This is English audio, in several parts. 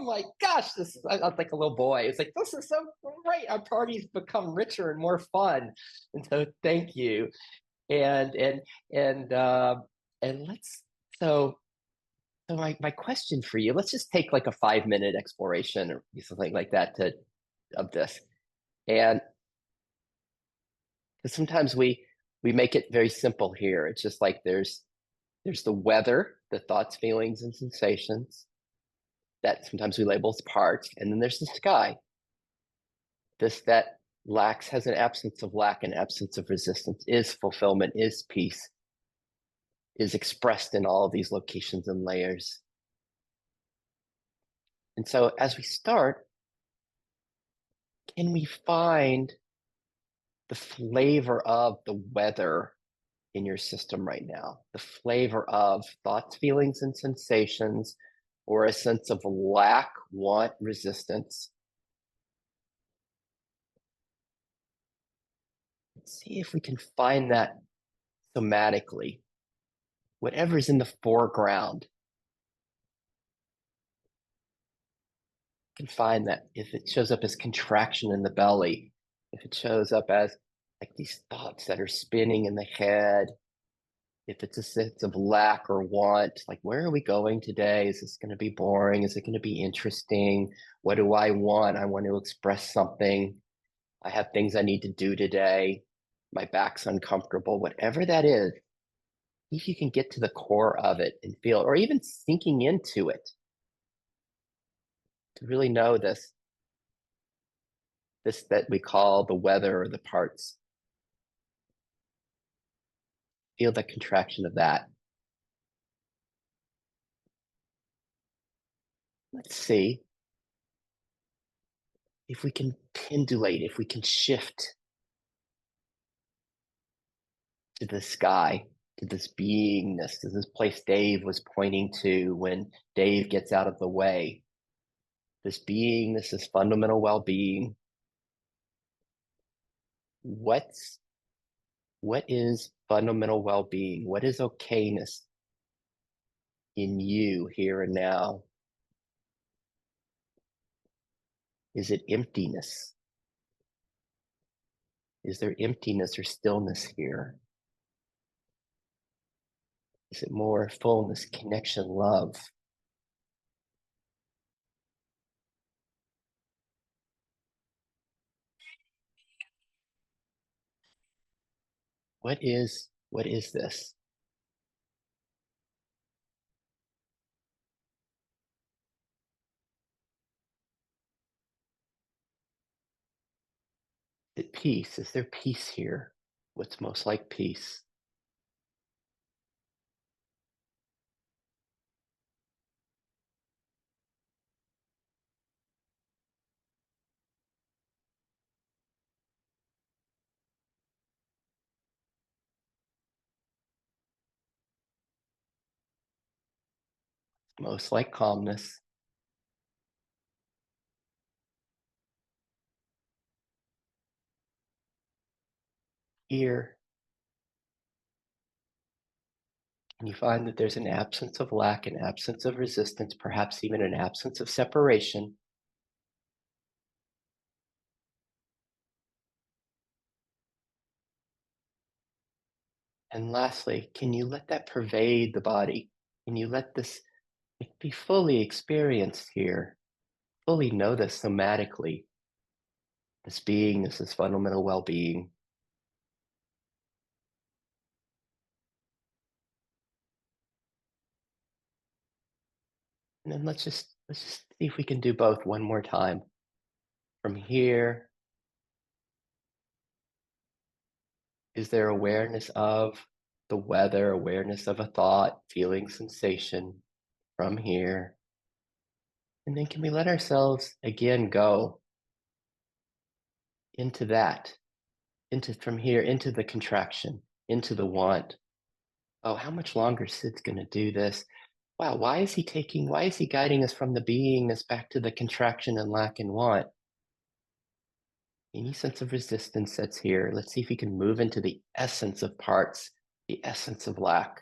oh my gosh, I was like a little boy. It's like, this is so great. Our parties become richer and more fun. And so thank you. And, and, and, and let's, so, so my question for you, let's just take like a 5 minute exploration or something like that of this. And sometimes we make it very simple here. It's just like there's the weather, the thoughts, feelings, and sensations that sometimes we label as parts, and then there's the sky. This that lacks has an absence of lack, an absence of resistance, is fulfillment, is peace, is expressed in all of these locations and layers. And so as we start, can we find the flavor of the weather in your system right now? The flavor of thoughts, feelings, and sensations, or a sense of lack, want, resistance. Let's see if we can find that somatically. Whatever's in the foreground, can find that if it shows up as contraction in the belly, if it shows up as like these thoughts that are spinning in the head, if it's a sense of lack or want, like where are we going today? Is this going to be boring? Is it going to be interesting? What do I want? I want to express something. I have things I need to do today. My back's uncomfortable. Whatever that is, see if you can get to the core of it and feel, or even sinking into it to really know this that we call the weather or the parts. Feel the contraction of that. Let's see if we can pendulate, if we can shift to the sky, to this beingness, to this place Dave was pointing to when Dave gets out of the way. This beingness, this fundamental well-being. What is fundamental well-being? What is okayness in you here and now? Is it emptiness? Is there emptiness or stillness here? Is it more fullness, connection, love? What is this? Is it peace? Is there peace here? What's most like peace? Most like calmness. Here, and you find that there's an absence of lack, an absence of resistance, perhaps even an absence of separation. And lastly, can you let that pervade the body? Can you let this be fully experienced here? Fully know this somatically, this beingness, this fundamental well-being. And then let's just see if we can do both one more time. From here, is there awareness of the weather, awareness of a thought, feeling, sensation from here? And then can we let ourselves again go into that, into from here, into the contraction, into the want? Oh, how much longer Sid's going to do this? Wow, why is he guiding us from the beingness back to the contraction and lack and want? Any sense of resistance that's here. Let's see if we can move into the essence of parts, the essence of lack,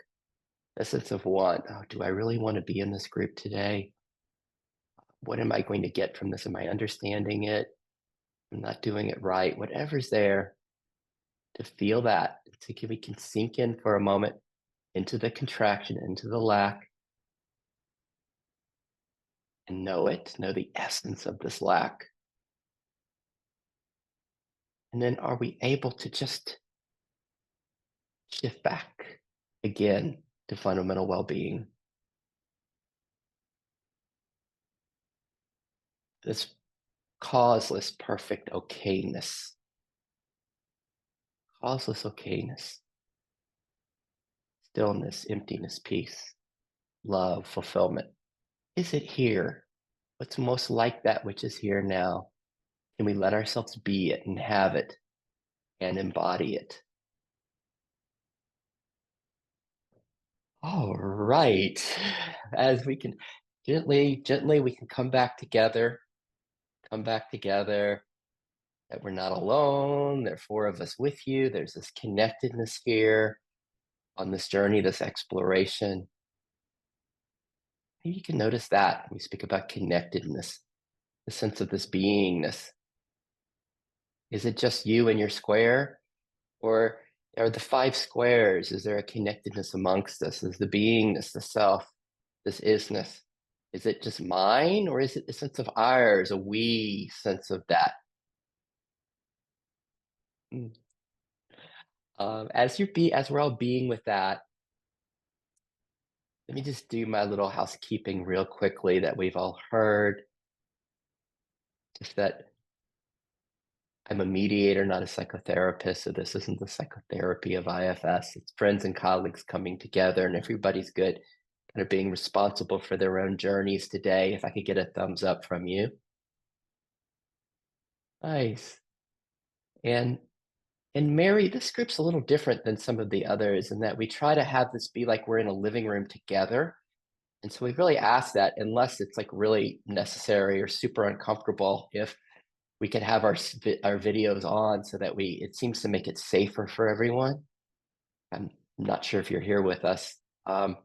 essence of want. Oh, do I really want to be in this group today? What am I going to get from this? Am I understanding it? I'm not doing it right. Whatever's there, to feel that. So we can sink in for a moment into the contraction, into the lack, and know it, know the essence of this lack. And then are we able to just shift back again to fundamental well-being? This causeless, perfect okayness. Causeless okayness. Stillness, emptiness, peace, love, fulfillment. Is it here? What's most like that which is here now? Can we let ourselves be it and have it and embody it? All right. As we can gently, we can come back together, that we're not alone. There are four of us with you. There's this connectedness here on this journey, this exploration. Maybe you can notice that when we speak about connectedness, the sense of this beingness. Is it just you and your square? Or are the five squares? Is there a connectedness amongst us? Is the beingness, the self, this isness? Is it just mine, or is it a sense of ours, a we sense of that? Mm. As we're all being with that, let me just do my little housekeeping real quickly that we've all heard. Just that I'm a mediator, not a psychotherapist, so this isn't the psychotherapy of IFS. It's friends and colleagues coming together, and everybody's good, kind of being responsible for their own journeys today. If I could get a thumbs up from you. Nice. And Mary, this group's a little different than some of the others in that we try to have this be like we're in a living room together. And so we really ask that unless it's like really necessary or super uncomfortable, if we could have our videos on so that it seems to make it safer for everyone. I'm not sure if you're here with us. Oh,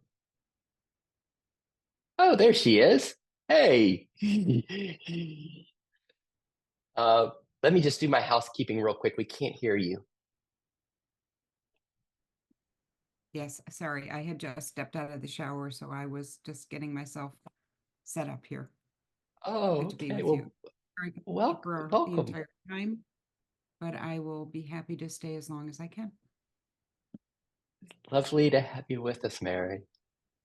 there she is. Hey. uh, Let me just do my housekeeping real quick. We can't hear you. Yes, sorry, I had just stepped out of the shower, so I was just getting myself set up here. Oh, Good to be okay. with you. Well, I can speak for the welcome. entire time, but I will be happy to stay as long as I can. Lovely to have you with us, Mary.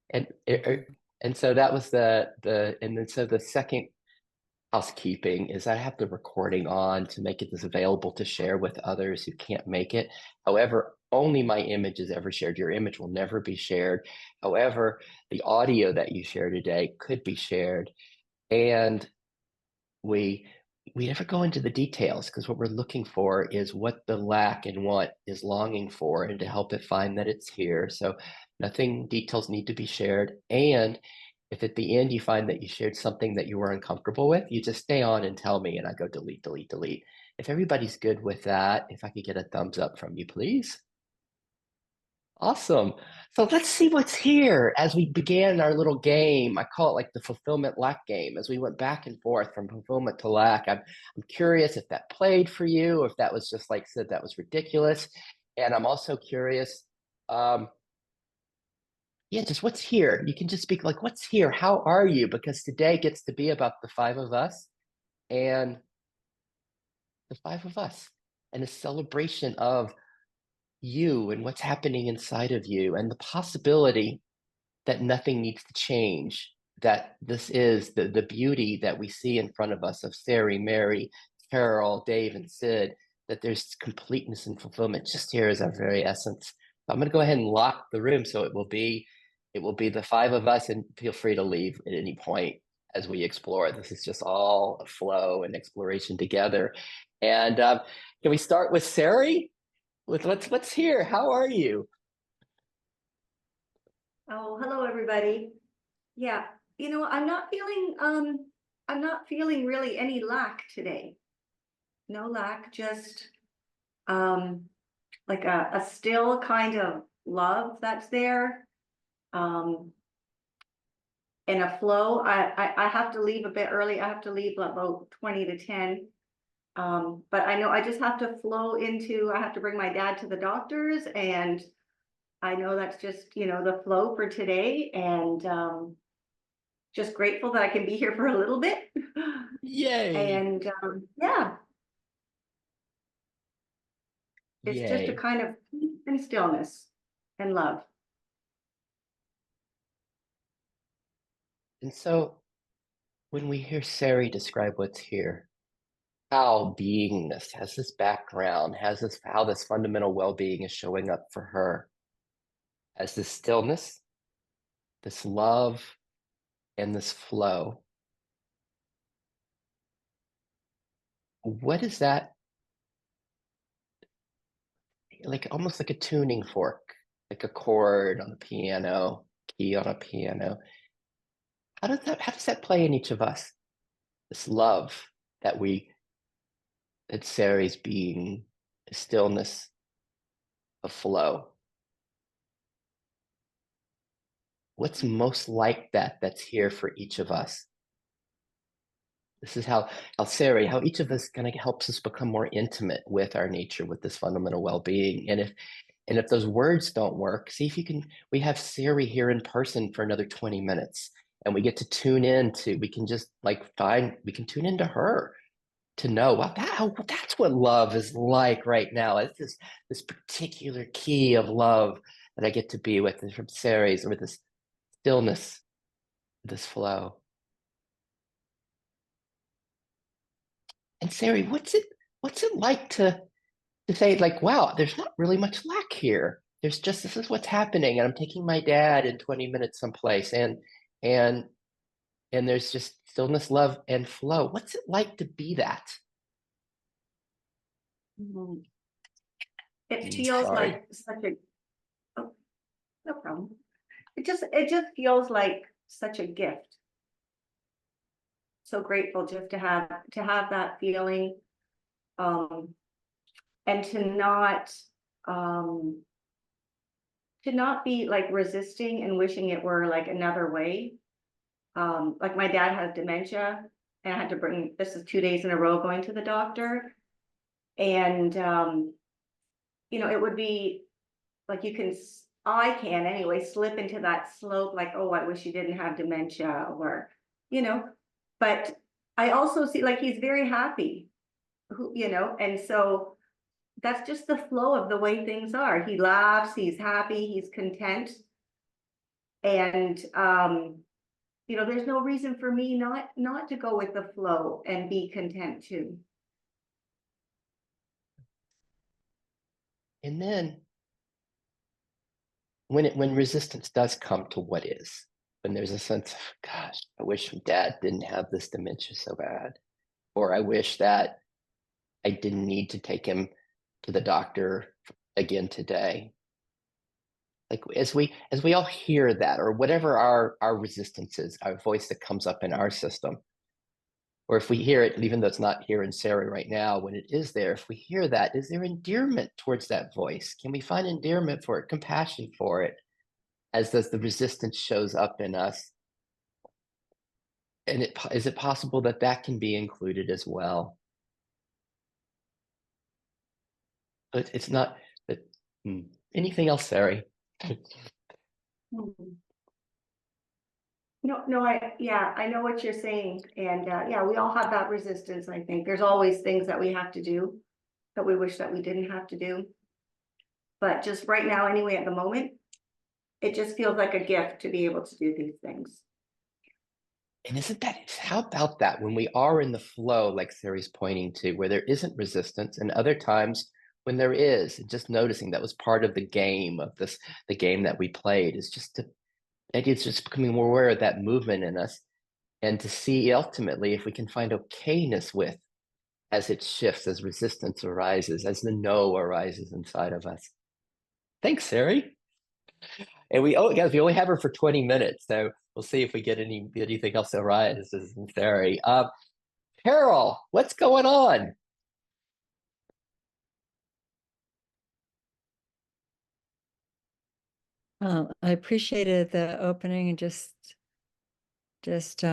And Thank you. and so that was and then so the second housekeeping is I have the recording on to make it this available to share with others who can't make it. However, only my image is ever shared. Your image will never be shared. However, the audio that you share today could be shared. And we we never go into the details because what we're looking for is what the lack and want is longing for and to help it find that it's here. So nothing details need to be shared. And if at the end you find that you shared something that you were uncomfortable with, you just stay on and tell me and I go delete, delete, delete. If everybody's good with that, if I could get a thumbs up from you, please. Awesome. So let's see what's here as we began our little game. I call it like the fulfillment lack game. As we went back and forth from fulfillment to lack, I'm curious if that played for you, or if that was just like said that was ridiculous. And I'm also curious, um, yeah, just what's here. You can just speak like, what's here? How are you? Because today gets to be about the five of us and the five of us and a celebration of you and what's happening inside of you and the possibility that nothing needs to change, that this is the beauty that we see in front of us of Sari, Mary, Carol, Dave, and Sid, that there's completeness and fulfillment just here as our very essence. So I'm going to go ahead and lock the room so it will be the five of us, and feel free to leave at any point as we explore. This is just all a flow and exploration together. And can we start with Sari? With let's hear. How are you? Oh, hello, everybody. Yeah, I'm not feeling really any lack today. No lack, just like a still kind of love that's there. Um, in a flow. I have to leave a bit early. I have to leave about 20 to 10. But I know I just have to flow into, I have to bring my dad to the doctors, and I know that's just, the flow for today, and just grateful that I can be here for a little bit. Yay. And yeah, it's just a Yay. kind of peace and stillness and love. And so when we hear Sari describe what's here, how beingness has this background, has this how this fundamental well-being is showing up for her as this stillness, this love, and this flow. What is that like, almost like a tuning fork, like a chord on a piano, key on a piano? How does that play in each of us? This love that Sari's being, a stillness, a flow. What's most like that's here for each of us? This is how Sari, how each of us kind of helps us become more intimate with our nature, with this fundamental well-being. And if those words don't work, see if you can. We have Sari here in person for another 20 minutes, and we get to tune in to. We can just we can tune into her to know, well, that's what love is like right now. It's this particular key of love that I get to be with from Sari's, with this stillness, this flow. And Sari, what's it like to say, like, wow, there's not really much lack here. There's just, this is what's happening, and I'm taking my dad in 20 minutes someplace, and there's just stillness, love, and flow. What's it like to be that? Mhm. It feels Sorry. like such a, oh, no problem. It just feels like such a gift. So grateful just to have that feeling, um, and um, to not be like resisting and wishing it were like another way. Like my dad has dementia, and I had to bring, this is 2 days in a row going to the doctor, and it would be like I can anyway slip into that slope, like, oh, I wish you didn't have dementia, or you know but I also see like he's very happy, and so that's just the flow of the way things are. He laughs, he's happy, he's content, and there's no reason for me not to go with the flow and be content too. And then when resistance does come to what is, when there's a sense of, gosh, I wish dad didn't have this dementia so bad, or I wish that I didn't need to take him to the doctor again today. Like, as we all hear that, or whatever our resistance is, our voice that comes up in our system, or if we hear it, even though it's not here in Sarah right now, when it is there, if we hear that, is there endearment towards that voice? Can we find endearment for it, compassion for it, as does the resistance shows up in us? And is it possible that can be included as well? But it's not. But, anything else, Sarah? Mhm. No, I know what you're saying. And yeah, we all have that resistance. I think there's always things that we have to do that we wish that we didn't have to do. But just right now, anyway, at the moment, it just feels like a gift to be able to do these things. And how about that when we are in the flow, like Sarah's pointing to, where there isn't resistance, and other times when there is, and just noticing that was part of the game the game that we played, is it's just becoming more aware of that movement in us, and to see ultimately if we can find okayness with, as it shifts, as resistance arises, as the no arises inside of us. Thanks, Sarah. And guys, we only have her for 20 minutes, so we'll see if we get anything else that arises in Sarah. Carol, what's going on? I appreciated the opening and just just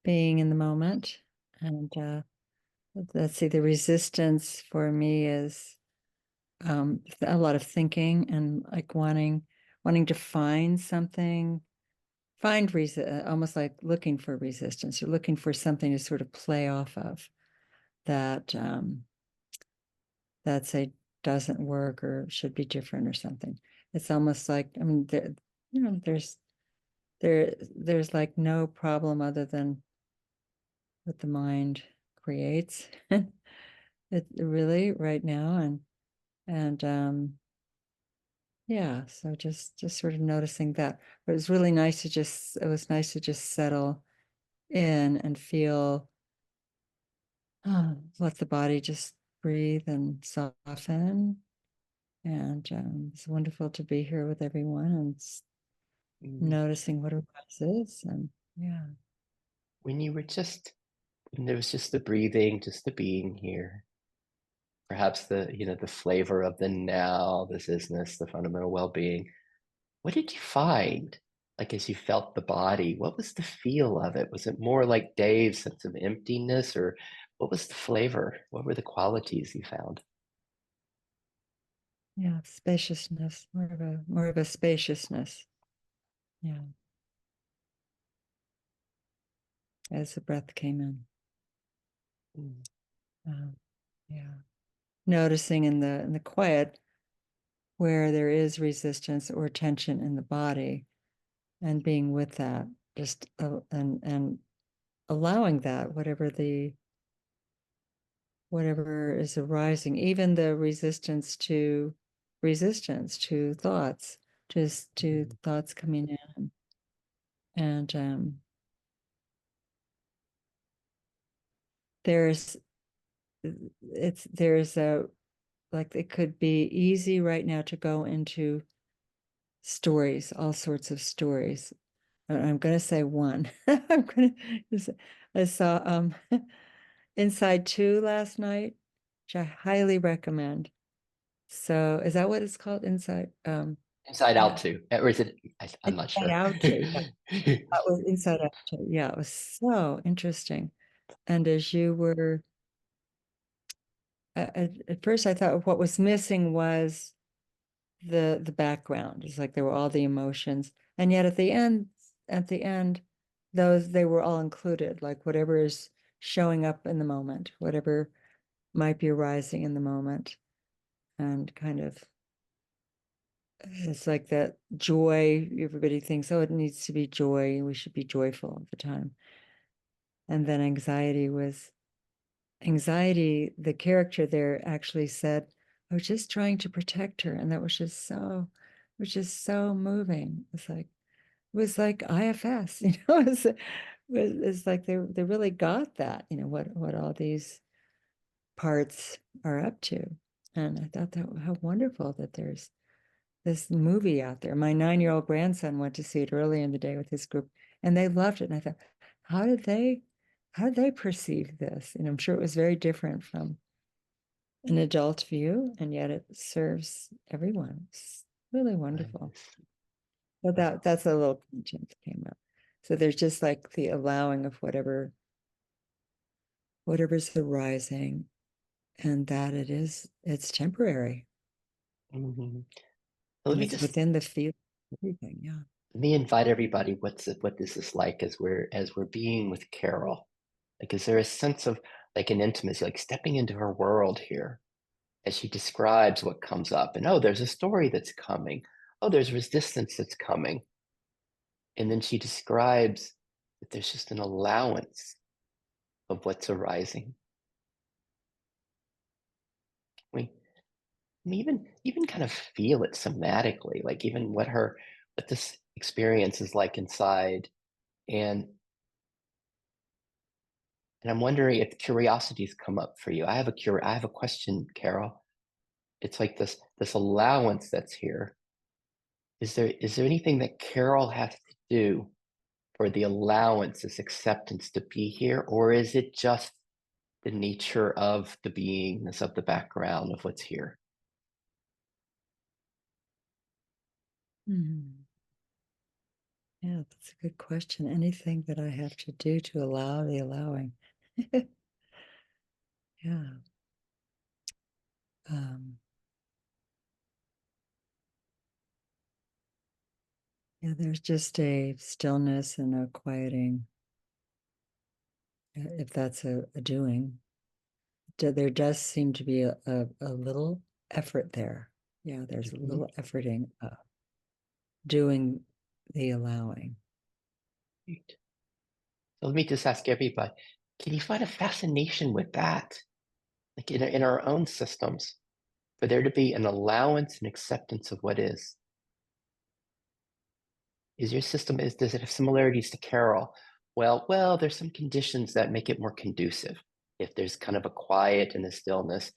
being in the moment. And let's see, the resistance for me is a lot of thinking and like wanting to find something, almost like looking for resistance or looking for something to sort of play off of that that say doesn't work or should be different or something. It's almost like, I mean, there's like no problem other than what the mind creates. It really right now, and yeah, so just sort of noticing that. But it was nice to just settle in and feel, let the body just breathe and soften. And it's wonderful to be here with everyone and noticing what arises. And yeah. When you were just, when there was just the breathing, just the being here, perhaps the flavor of the now, this isness, the fundamental well-being, what did you find? Like as you felt the body, what was the feel of it? Was it more like Dave's sense of emptiness, or what was the flavor? What were the qualities you found? Yeah, spaciousness, more of a spaciousness. Yeah. As the breath came in. Mm. Yeah. Noticing in the quiet where there is resistance or tension in the body and being with that, just and allowing that, whatever is arising, even the resistance to thoughts, just to thoughts coming in. And there's a, like, it could be easy right now to go into stories, all sorts of stories. I'm going to say one. I saw Inside 2 last night, which I highly recommend. So is that what it's called? Inside Yeah. Out too, or is it? I'm not Inside sure. Out 2. Yeah. That was Inside Out 2. Yeah, it was so interesting. And as you were at first I thought what was missing was the background. It's like there were all the emotions. And yet at the end, they were all included, like whatever is showing up in the moment, whatever might be arising in the moment. And kind of it's like that joy, everybody thinks, oh, it needs to be joy, we should be joyful all the time. And then anxiety, the character there actually said, I was just trying to protect her. And that was just so moving. It was like IFS, it's like they really got that, what all these parts are up to. And I thought that how wonderful that there's this movie out there. My 9-year-old grandson went to see it early in the day with his group, and they loved it. And I thought, how did they perceive this? And I'm sure it was very different from an adult view, and yet it serves everyone. It's really wonderful. So that's a little content that came up. So there's just like the allowing of whatever's arising, and that it's temporary. Mhm. And Let me it's just within the field of everything. Yeah. let me invite everybody. What this is like as we're being with Carol. Like, is there a sense of like an intimacy, like stepping into her world here as she describes what comes up? And oh, there's a story that's coming. Oh, there's resistance that's coming. And then she describes that there's just an allowance of what's arising. We, we even kind of feel it somatically, like even what this experience is like inside. And and I'm wondering if curiosities come up for you. I have a question, Carol. It's like this allowance that's here. Is there anything that Carol has to do for the allowance, this acceptance to be here, or is it just the nature of the beingness of the background of what's here? Mhm. Yeah, that's a good question. Anything that I have to do to allow the allowing. Yeah. Yeah, there's just a stillness and a quieting, if that's a doing. There does seem to be a little effort there. Yeah, there's a little efforting, doing the allowing. Right. So let me just ask everybody, can you find a fascination with that? Like in our own systems, for there to be an allowance and acceptance of what is. Is your system, does it have similarities to Carol? Well, there's some conditions that make it more conducive. If there's kind of a quiet and a stillness.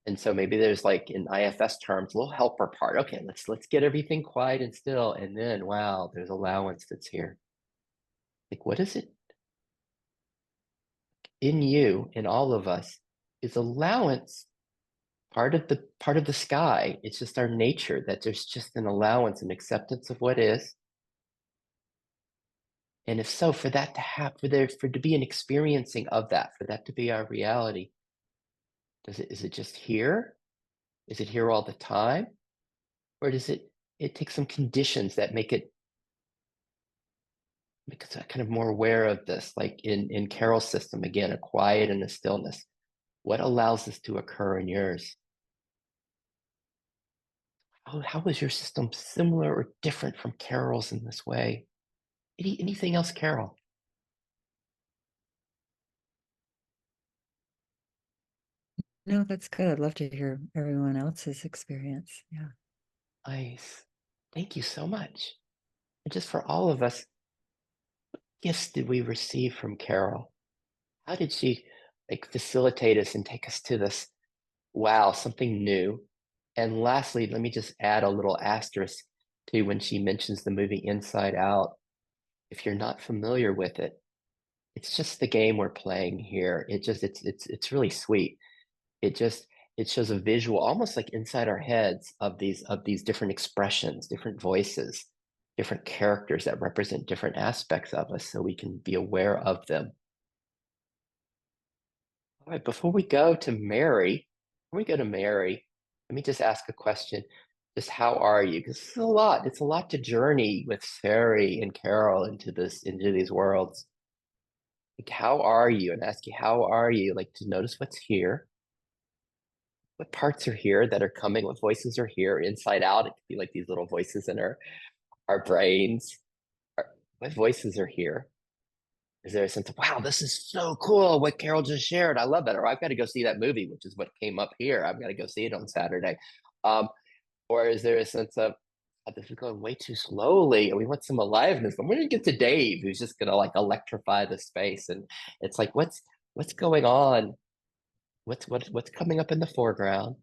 And so maybe there's like in IFS terms, a little helper part. Okay, let's get everything quiet and still. And then wow, there's allowance that's here. Like what is it in you, in all of us? Is allowance part of the sky? It's just our nature that there's just an allowance and acceptance of what is. And if so, for that to happen, for to be an experiencing of that, for that to be our reality, is it just here? Is it here all the time? Or does it take some conditions that make us kind of more aware of this, like in Carol's system, again, a quiet and a stillness. What allows this to occur in yours? How is your system similar or different from Carol's in this way? Anything else, Carol? No, that's good. I'd love to hear everyone else's experience. Yeah. Nice. Thank you so much. And just for all of us, what gifts did we receive from Carol? How did she like facilitate us and take us to this, wow, something new? And lastly, let me just add a little asterisk to when she mentions the movie Inside Out. If you're not familiar with it, it's just the game we're playing here. It's really sweet. It shows a visual, almost like inside our heads, of these different expressions, different voices, different characters that represent different aspects of us, so we can be aware of them. All right, before we go to Mary, let me just ask a question. Just how are you? Because it's a lot. It's a lot to journey with Sari and Carol into these worlds. Like, how are you? And ask you, how are you? Like to notice what's here. What parts are here that are coming? What voices are here? Inside out, it could be like these little voices in our brains. What voices are here? Is there a sense of, wow, this is so cool what Carol just shared? I love that. Or I've got to go see that movie, which is what came up here. I've got to go see it on Saturday. Um, or is there a sense of, oh, this is going way too slowly and we want some aliveness? And when do you get to Dave, who's just gonna like electrify the space? And it's like, what's going on? What's coming up in the foreground?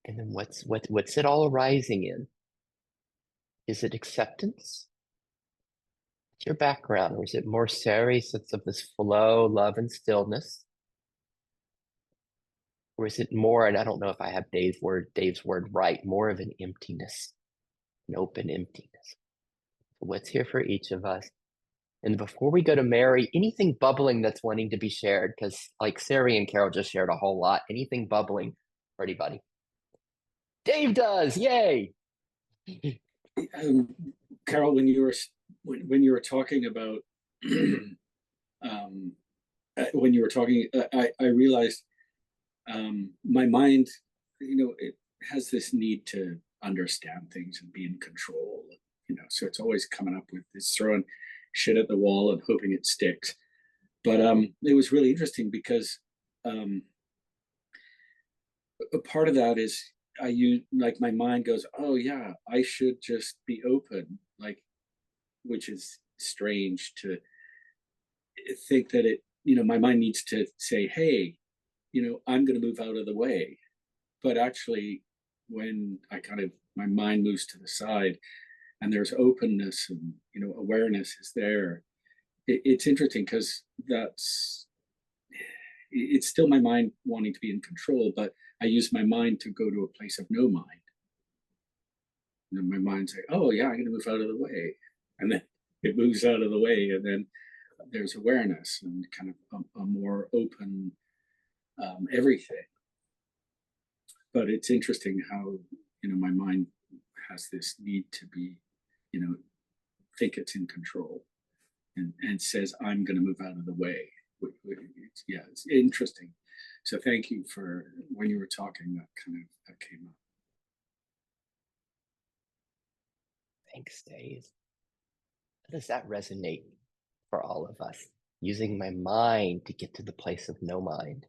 And then what's it all arising in? Is it acceptance? What's your background? Or is it more Sari's sense of this flow, love, and stillness? Or is it more, and I don't know if I have Dave's word right, more of an emptiness, an open emptiness? What's here for each of us? And before we go to Mary, anything bubbling that's wanting to be shared, because like Sari and Carol just shared a whole lot. Anything bubbling for anybody? Dave does, yay! Carol, when you were talking about when you were talking, I realized my mind, it has this need to understand things and be in control. So it's always coming up with it's throwing shit at the wall and hoping it sticks. But it was really interesting because a part of that is like my mind goes, oh yeah, I should just be open, like, which is strange to think that my mind needs to say, hey, I'm going to move out of the way. But actually, when my mind moves to the side and there's openness and, awareness is there, it's interesting because it's still my mind wanting to be in control, but I use my mind to go to a place of no mind. And then my mind's like, oh yeah, I'm gonna move out of the way. And then it moves out of the way, and then there's awareness and kind of a more open everything. But it's interesting how, my mind has this need to be, think it's in control, and says, I'm going to move out of the way. It's interesting. So thank you for, when you were talking, that came up. Thanks, Dave. How does that resonate for all of us? Using my mind to get to the place of no mind.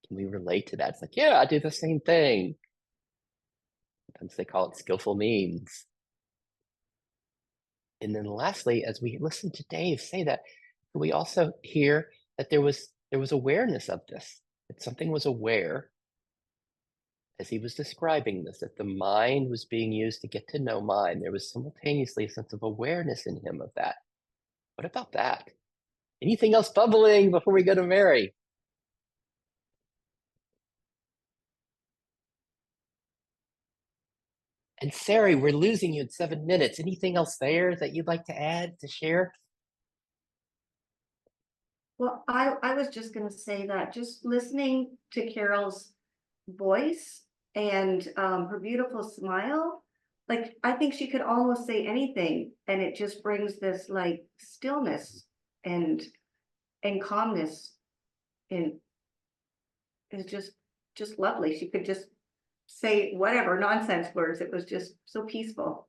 Can we relate to that? It's like, yeah, I do the same thing. Sometimes they call it skillful means. And then lastly, as we listen to Dave say that, we also hear that there was awareness of this, that something was aware as he was describing this, that the mind was being used to get to know mind. There was simultaneously a sense of awareness in him of that. What about that? Anything else bubbling before we go to Mary? And Sari, we're losing you in 7 minutes. Anything else there that you'd like to add, to share? Well, I was just going to say that just listening to Carol's voice and her beautiful smile, like I think she could almost say anything, and it just brings this like stillness and calmness, and it's just lovely. She could just say whatever nonsense words. It was just so peaceful.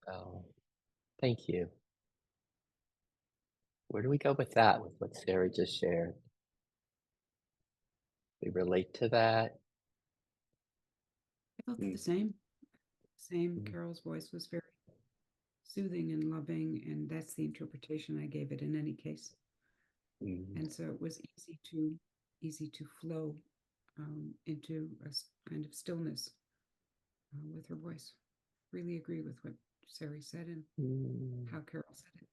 Oh, thank you. Where do we go with that, with what Sari just shared? We relate to that. I felt the same. Mm. Carol's voice was very soothing and loving, and that's the interpretation I gave it in any case. Mm. And so it was easy to flow into a kind of stillness with her voice. Really agree with what Sari said and how Carol said it.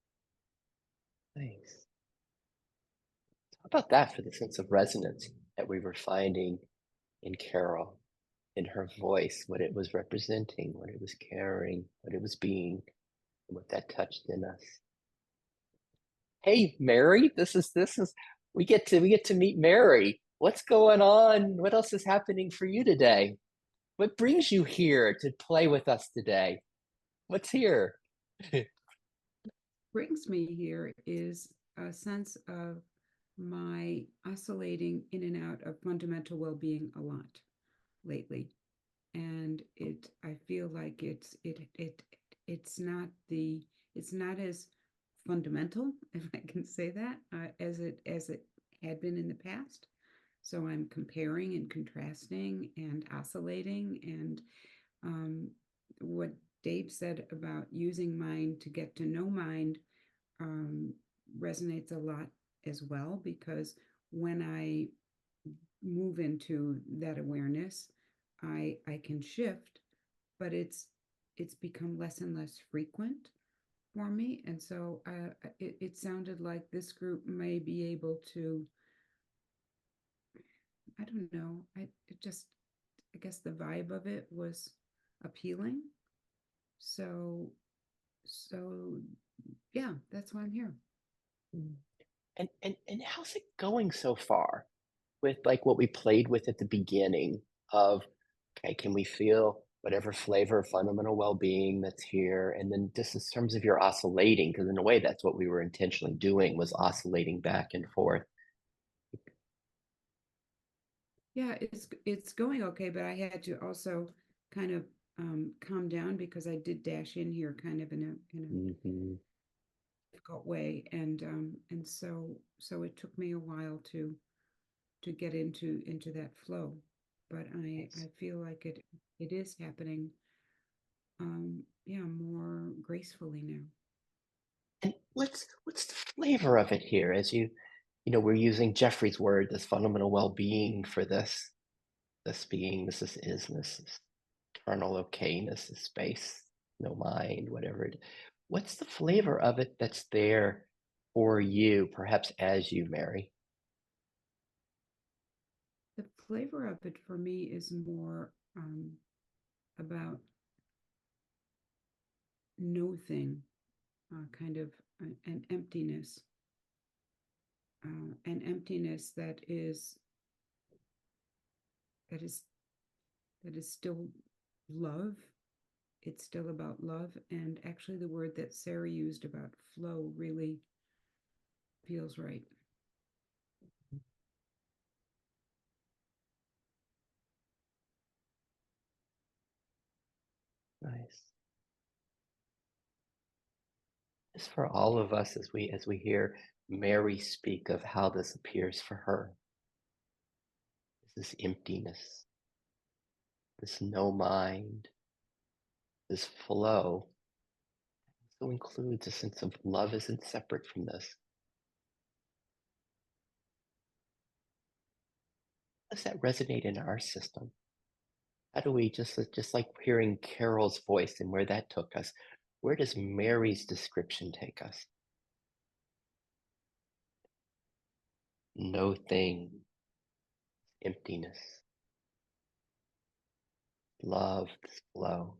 Thanks. How about that for the sense of resonance that we were finding in Carol, in her voice, what it was representing, what it was carrying, what it was being, and what that touched in us. Hey, Mary, this is we get to meet Mary. What's going on? What else is happening for you today? What brings you here to play with us today? What's here? Brings me here is a sense of my oscillating in and out of fundamental well-being a lot lately, and I feel like it's not as fundamental, if I can say that, as it had been in the past. So I'm comparing and contrasting and oscillating, and what Dave said about using mind to get to know mind resonates a lot as well, because when I move into that awareness, I can shift, but it's become less and less frequent for me. And so it sounded like this group may be able to, I don't know, I guess the vibe of it was appealing. So yeah, that's why I'm here. And how's it going so far with like what we played with at the beginning of, okay, can we feel whatever flavor of fundamental well-being that's here? And then just in terms of your oscillating, because in a way that's what we were intentionally doing, was oscillating back and forth. Yeah, it's going okay, but I had to also kind of calm down, because I did dash in here kind of in a Mm-hmm. difficult way, and so it took me a while to get into that flow, but I feel like it is happening yeah, more gracefully now. And what's the flavor of it here, as we're using Jeffrey's word, this fundamental well-being for this being, this is isness, this eternal okayness, this space, no mind, whatever it. What's the flavor of it that's there for you, perhaps as you, Mary? The flavor of it for me is more about no thing, kind of an emptiness, that is that is that is still love. It's still about love, and actually the word that Sarah used about flow really feels right. Nice. Just for all of us as we hear Mary speak of how this appears for her, this emptiness, this no mind, this flow, also includes a sense of love isn't separate from this. How does that resonate in our system? How do we just like hearing Carol's voice and where that took us? Where does Mary's description take us? No thing, emptiness, love, this flow.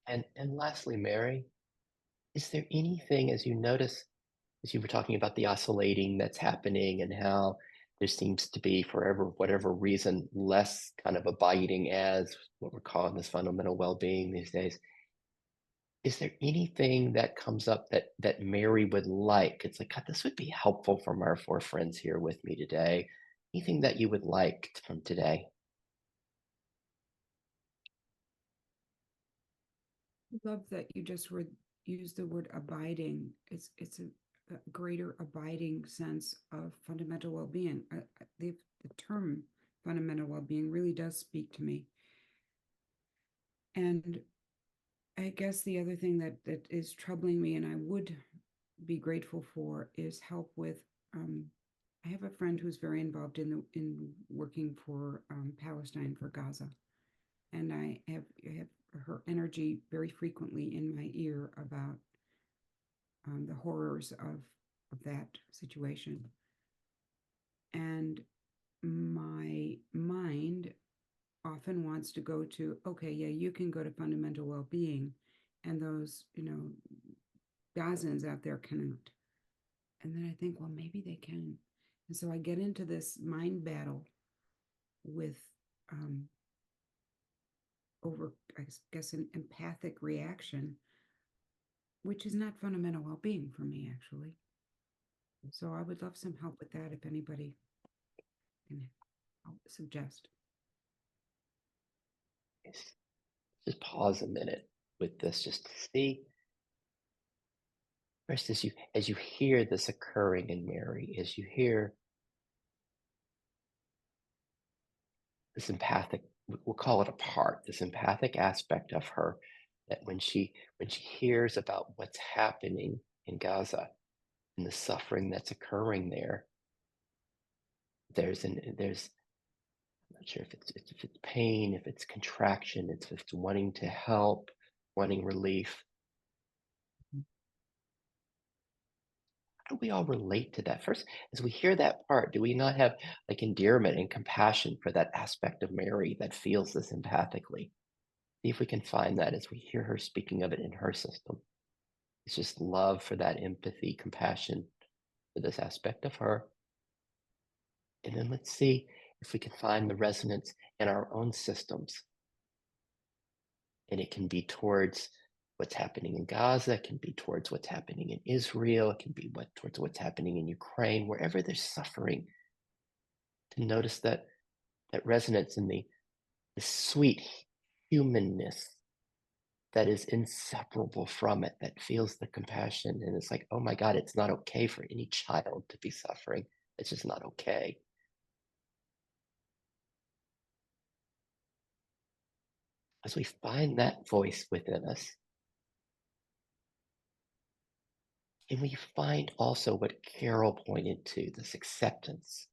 And lastly, Mary, is there anything as you notice, as you were talking about the oscillating that's happening and how there seems to be, for whatever reason, less kind of abiding as what we're calling this fundamental well-being these days. Is there anything that comes up that Mary would like? It's like, God, this would be helpful from our four friends here with me today. Anything that you would like from today? Love that you just used the word abiding. It's a greater abiding sense of fundamental well-being. The term fundamental well-being really does speak to me. And I guess the other thing that is troubling me and I would be grateful for is help with I have a friend who's very involved in working for Palestine, for Gaza, and I have her energy very frequently in my ear about the horrors of that situation. And my mind often wants to go to, okay, yeah, you can go to fundamental well-being, and those, Gazans out there cannot. And then I think, well, maybe they can. And so I get into this mind battle with over, I guess, an empathic reaction, which is not fundamental well-being for me, actually. So I would love some help with that if anybody can suggest. Just pause a minute with this, just to see. First, as you hear this occurring in Mary, as you hear this empathic, we'll call it a part, this empathic aspect of her, that when she hears about what's happening in Gaza and the suffering that's occurring there, there's I'm not sure if it's pain, if it's contraction, if it's wanting to help, wanting relief. How do we all relate to that? First, as we hear that part, do we not have like endearment and compassion for that aspect of Mary that feels this empathically? See if we can find that as we hear her speaking of it in her system. It's just love for that empathy, compassion for this aspect of her. And then let's see if we can find the resonance in our own systems. And it can be towards what's happening in Gaza, it can be towards what's happening in Israel, it can be towards what's happening in Ukraine, wherever there's suffering, to notice that resonance in the sweet humanness that is inseparable from it, that feels the compassion. And it's like, oh my God, it's not okay for any child to be suffering. It's just not okay. As we find that voice within us, can we find also what Carol pointed to, this acceptance?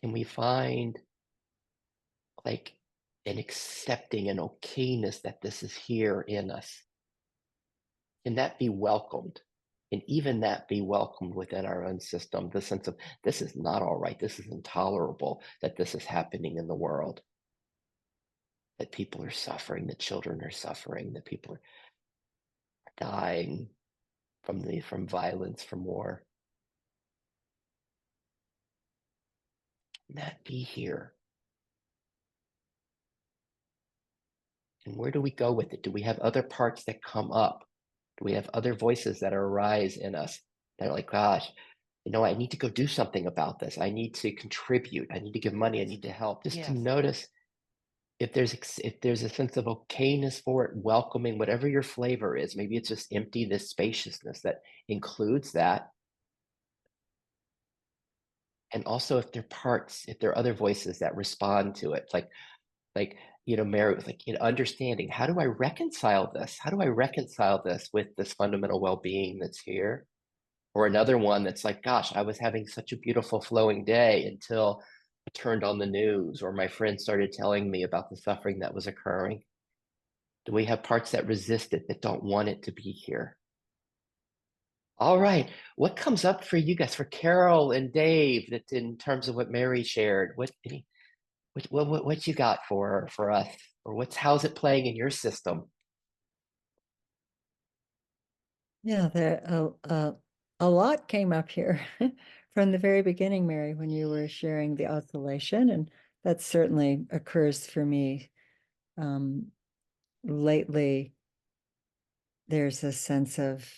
Can we find like an accepting and okayness that this is here in us? Can that be welcomed? And even that be welcomed within our own system, the sense of this is not all right, this is intolerable that this is happening in the world, that people are suffering, that children are suffering, that people are dying from violence, from war. And that be here. And where do we go with it? Do we have other parts that come up? Do we have other voices that arise in us that are like, gosh, I need to go do something about this. I need to contribute. I need to give money. I need to help. Just to notice if there's a sense of okayness for it, welcoming whatever your flavor is. Maybe it's just empty, this spaciousness that includes that. And also if there are parts, if there are other voices that respond to it, like Mary was like, understanding, how do I reconcile this? How do I reconcile this with this fundamental well-being that's here? Or another one that's like, gosh, I was having such a beautiful flowing day until I turned on the news or my friend started telling me about the suffering that was occurring. Do we have parts that resist it, that don't want it to be here? All right. What comes up for you guys, for Carol and Dave, that in terms of what Mary shared? What you got for us, or how's it playing in your system? Yeah, a lot came up here from the very beginning, Mary, when you were sharing the oscillation, and that certainly occurs for me. Lately, there's a sense of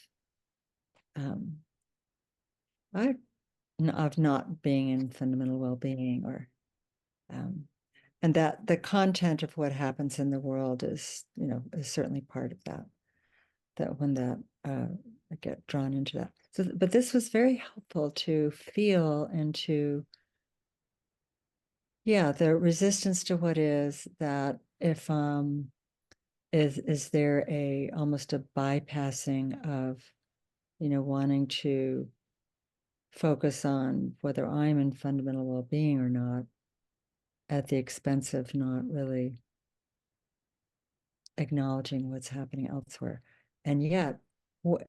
not being in fundamental well-being, or and that the content of what happens in the world is certainly part of that. That when that I get drawn into that. So, but this was very helpful to feel and to, the resistance to what is, that if is there almost a bypassing of wanting to focus on whether I'm in fundamental well-being or not, at the expense of not really acknowledging what's happening elsewhere. And yet,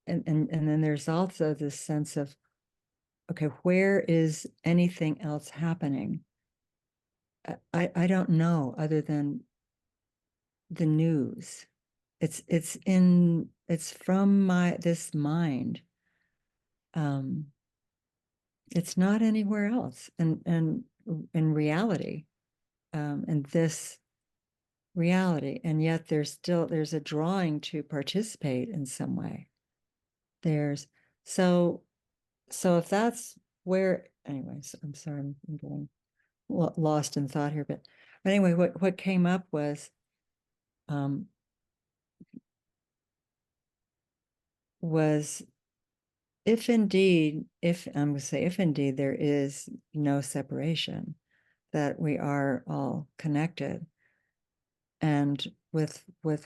and then there's also this sense of, okay, where is anything else happening? I don't know, other than the news. It's from this mind. It's not anywhere else. And in reality, in this reality, and yet there's a drawing to participate in some way. So if that's where, anyways, I'm sorry, I'm going lost in thought here, but anyway, what came up was if indeed there is no separation, that we are all connected, and with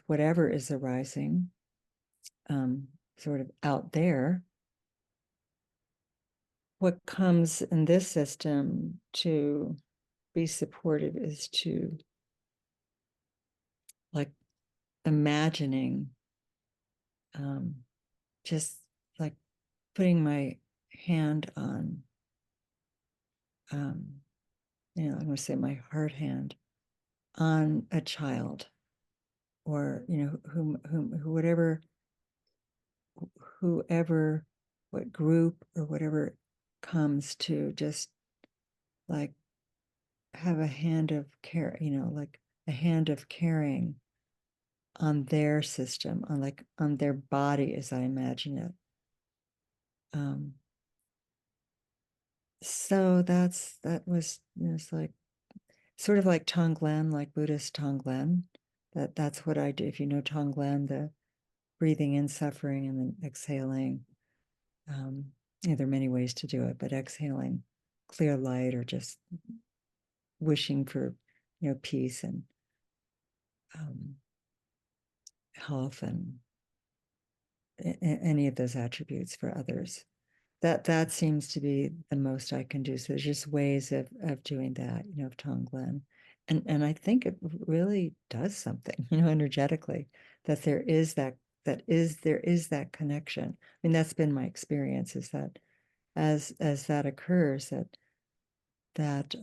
whatever is arising sort of out there, what comes in this system to be supportive is to, like, imagining, just like putting my hand on, I'm going to say my heart hand on a child, or whoever, what group or whatever comes to just like have a hand of care, like a hand of caring on their system, on their body as I imagine it. So that was, it's like sort of like Tonglen, like Buddhist Tonglen. That's what I do. If you know Tonglen, the breathing in suffering and then exhaling. There are many ways to do it, but exhaling clear light, or just wishing for peace and health, and any of those attributes for others. That seems to be the most I can do. So there's just ways of doing that, of Tonglen. And I think it really does something, energetically, that there is that there is that connection. I mean, that's been my experience, is that as that occurs, that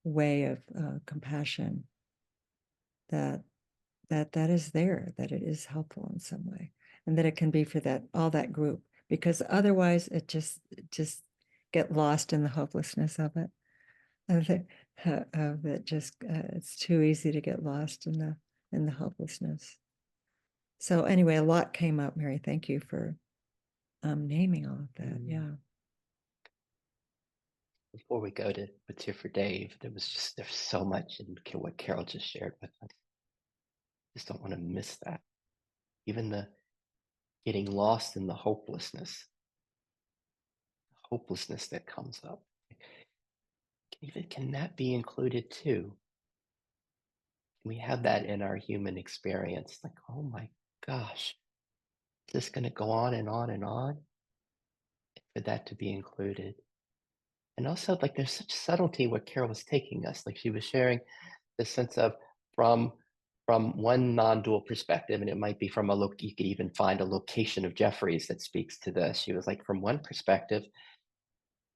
way of compassion, that is there, that it is helpful in some way, and that it can be for all that group, because otherwise it just get lost in the hopelessness of it. Of it just it's too easy to get lost in the helplessness. So anyway, a lot came up, Mary. Thank you for naming all of that. Yeah. Before we go to what's here for Dave, there's so much in what Carol just shared with us. Just don't want to miss that. Even the getting lost in the hopelessness that comes up. Can that be included too? Can we have that in our human experience? Like, oh my gosh, is this going to go on and on and on? For that to be included. And also, like, there's such subtlety what Carol was taking us. Like, she was sharing the sense of from one non-dual perspective, and it might be from you could even find a location of Jeffries that speaks to this. She was like, from one perspective,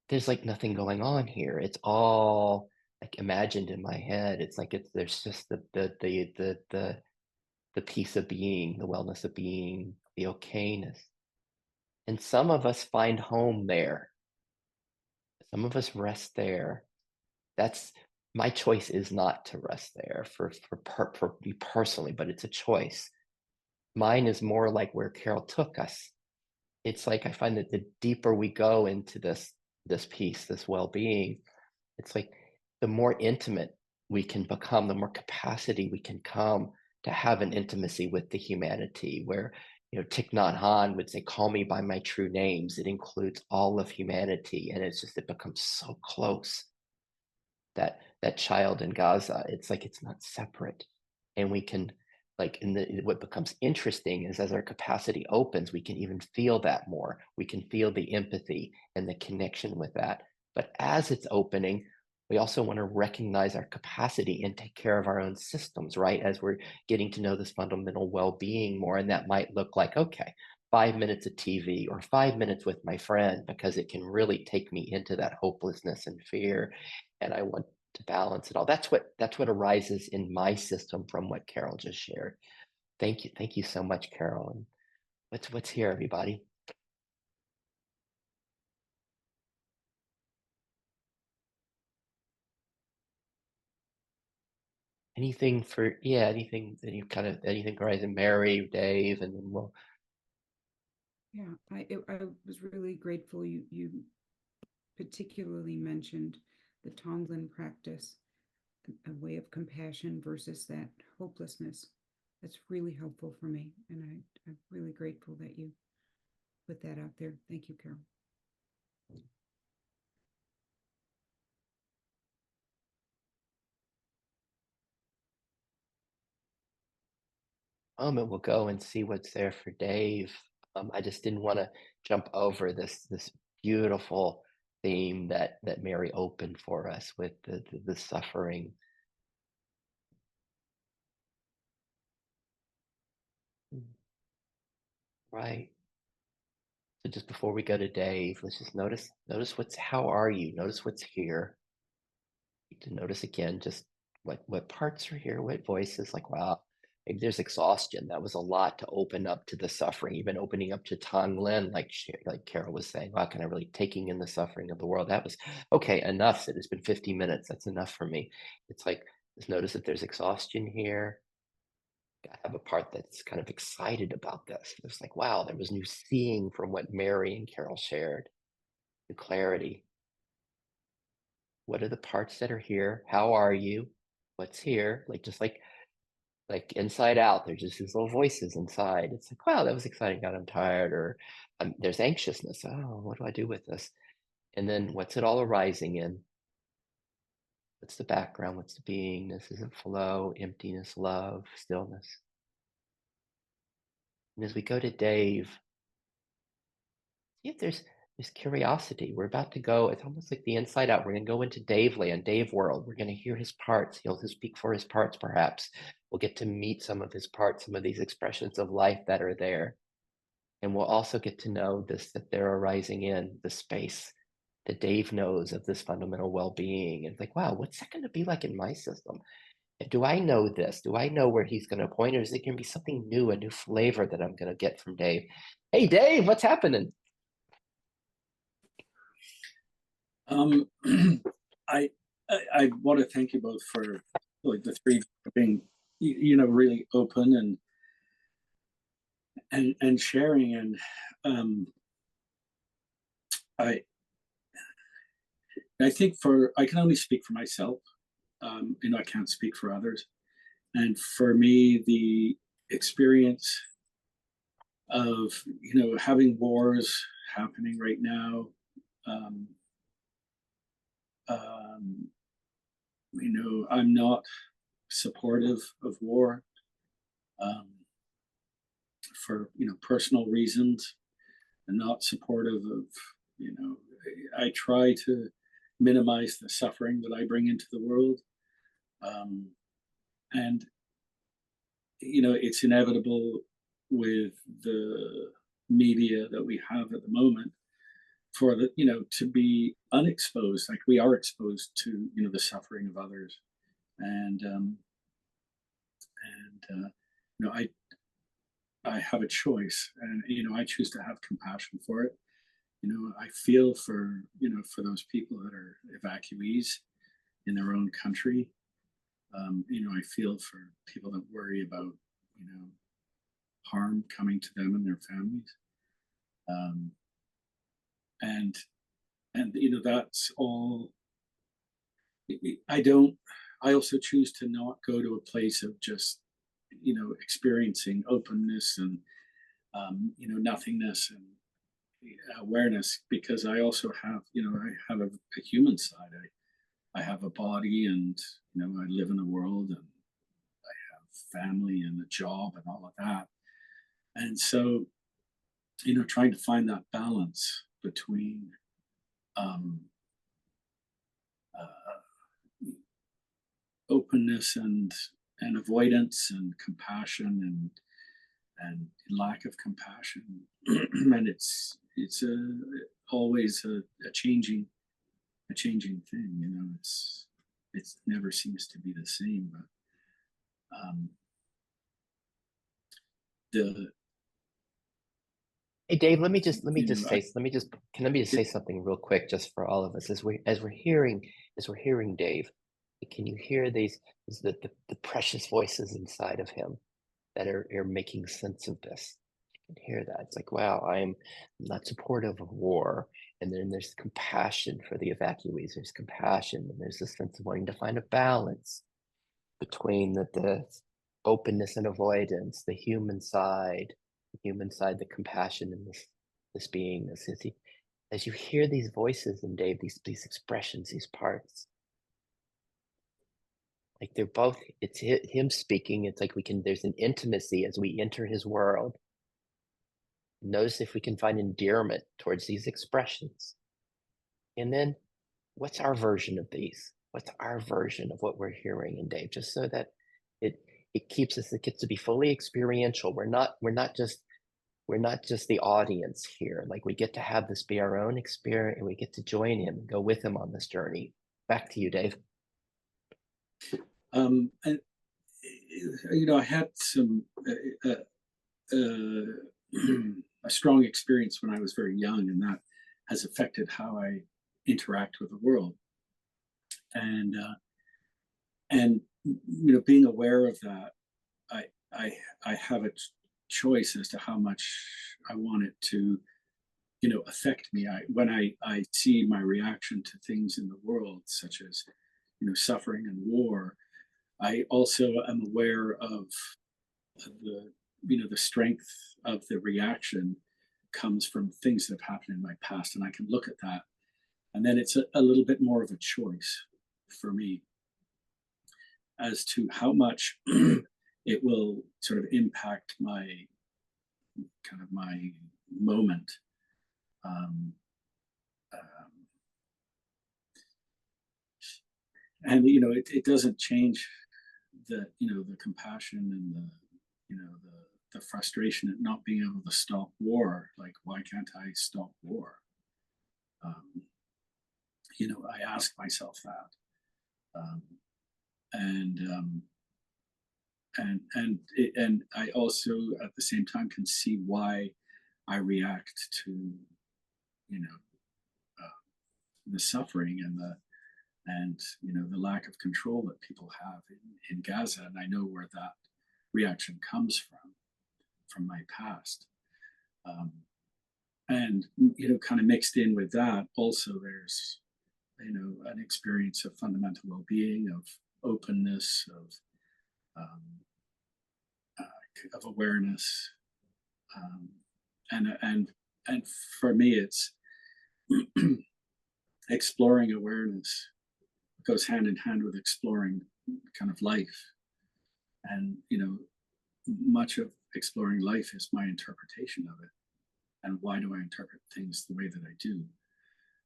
there's like nothing going on here. It's all like imagined in my head. It's like there's just the peace of being, the wellness of being, the okayness. And some of us find home there. Some of us rest there. That's my choice, is not to rest there for me personally, but it's a choice. Mine is more like where Carol took us. It's like I find that the deeper we go into this peace, this well-being, it's like the more intimate we can become, the more capacity we can come to have an intimacy with the humanity, where Thich Nhat Hanh would say, call me by my true names. It includes all of humanity, and it becomes so close. That child in Gaza, it's like it's not separate, and we can, like, what becomes interesting is as our capacity opens, we can even feel that more. We can feel the empathy and the connection with that. But as it's opening, we also want to recognize our capacity and take care of our own systems, right? As we're getting to know this fundamental well-being more, and that might look like, okay, 5 minutes of TV or 5 minutes with my friend, because it can really take me into that hopelessness and fear, and I want to balance it all. That's what arises in my system from what Carol just shared. Thank you so much, Carol. And what's here, everybody? Anything anything horizon, Mary, Dave, and then we'll. Yeah, I was really grateful you particularly mentioned the Tonglen practice, a way of compassion versus that hopelessness. That's really helpful for me, and I'm really grateful that you put that out there. Thank you, Carol. We'll go and see what's there for Dave. I just didn't want to jump over this beautiful theme that Mary opened for us with the suffering. Right. So just before we go to Dave, let's just notice how are you? Notice what's here. To notice again, just what parts are here, what voices, like, wow, maybe there's exhaustion. That was a lot to open up to the suffering, even opening up to Tonglen, like Carol was saying, wow, can I really taking in the suffering of the world? That was, okay, enough. It's been 50 minutes. That's enough for me. It's like, just notice that there's exhaustion here. I have a part that's kind of excited about this. It's like, wow, there was new seeing from what Mary and Carol shared, the clarity. What are the parts that are here? How are you? What's here? Like, just like Inside Out, there's just these little voices inside. It's like, wow, that was exciting. God, I'm tired. Or there's anxiousness. Oh, what do I do with this? And then what's it all arising in? What's the background? What's the beingness? Is it flow, emptiness, love, stillness? And as we go to Dave, see if There's curiosity. We're about to go, it's almost like the inside out. We're going to go into Dave land, Dave world. We're going to hear his parts. He'll speak for his parts, perhaps. We'll get to meet some of his parts, some of these expressions of life that are there. And we'll also get to know this, that they're arising in the space that Dave knows of this fundamental well-being. And it's like, wow, what's that going to be like in my system? And do I know this? Do I know where he's going to point? Or is it going to be something new, a new flavor that I'm going to get from Dave? Hey, Dave, what's happening? I I want to thank you both for like the three for being really open and sharing, and I I think I can only speak for myself. I can't speak for others. And for me, the experience of having wars happening right now, um, um, I'm not supportive of war, um, for personal reasons, and not supportive of you know I try to minimize the suffering that I bring into the world, um, and it's inevitable with the media that we have at the moment for to be unexposed, like we are exposed to the suffering of others, and I have a choice, and I choose to have compassion for it. I feel for those people that are evacuees in their own country. I feel for people that worry about harm coming to them and their families, um, and that's all. I don't. I also choose to not go to a place of just experiencing openness and nothingness and awareness, because I also have I have a human side. I have a body, and I live in a world, and I have family and a job and all of that. And so trying to find that balance between um, openness and avoidance and compassion and lack of compassion, and it's always a changing thing. It never seems to be the same. But the Hey Dave, let me just say it, something real quick, just for all of us, as we're hearing Dave. Can you hear the precious voices inside of him that are making sense of this? You can hear that. It's like, wow, I'm not supportive of war. And then there's compassion for the evacuees. There's compassion, and there's this sense of wanting to find a balance between the openness and avoidance, the human side, the compassion, and this beingness. As you hear these voices in Dave, these expressions, these parts, like they're both, it's him speaking. It's like there's an intimacy as we enter his world. Notice if we can find endearment towards these expressions. And then what's our version of these? What's our version of what we're hearing in Dave? Just so that it gets to be fully experiential. We're not just the audience here. Like, we get to have this be our own experience, and we get to join him and go with him on this journey. Back to you, Dave. and I had some a strong experience when I was very young, and that has affected how I interact with the world. And being aware of that, I have a choice as to how much I want it to affect me. When I see my reaction to things in the world, such as suffering and war, I also am aware of the strength of the reaction comes from things that have happened in my past, and I can look at that, and then it's a little bit more of a choice for me as to how much it will sort of impact my moment. and it doesn't change the compassion and the frustration at not being able to stop war. Like, why can't I stop war? Um, I ask myself that, um, and and I also at the same time can see why I react to you know uh, the suffering and the lack of control that people have in Gaza, and I know where that reaction comes from my past. Um, and kind of mixed in with that, also there's an experience of fundamental well-being, of openness, um, of awareness, um, and for me, it's exploring awareness goes hand in hand with exploring kind of life, and much of exploring life is my interpretation of it, and why do I interpret things the way that I do,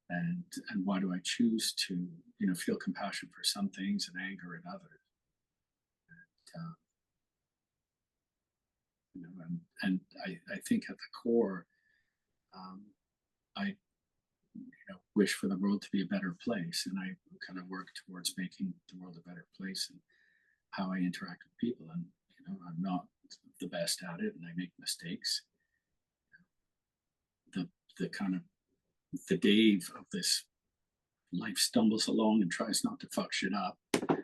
and why do I choose to feel compassion for some things and anger in others. uh, and I think at the core, um, I wish for the world to be a better place, and I kind of work towards making the world a better place and how I interact with people. And I'm not the best at it, and I make mistakes. The kind of the Dave of this life stumbles along and tries not to fuck shit up, and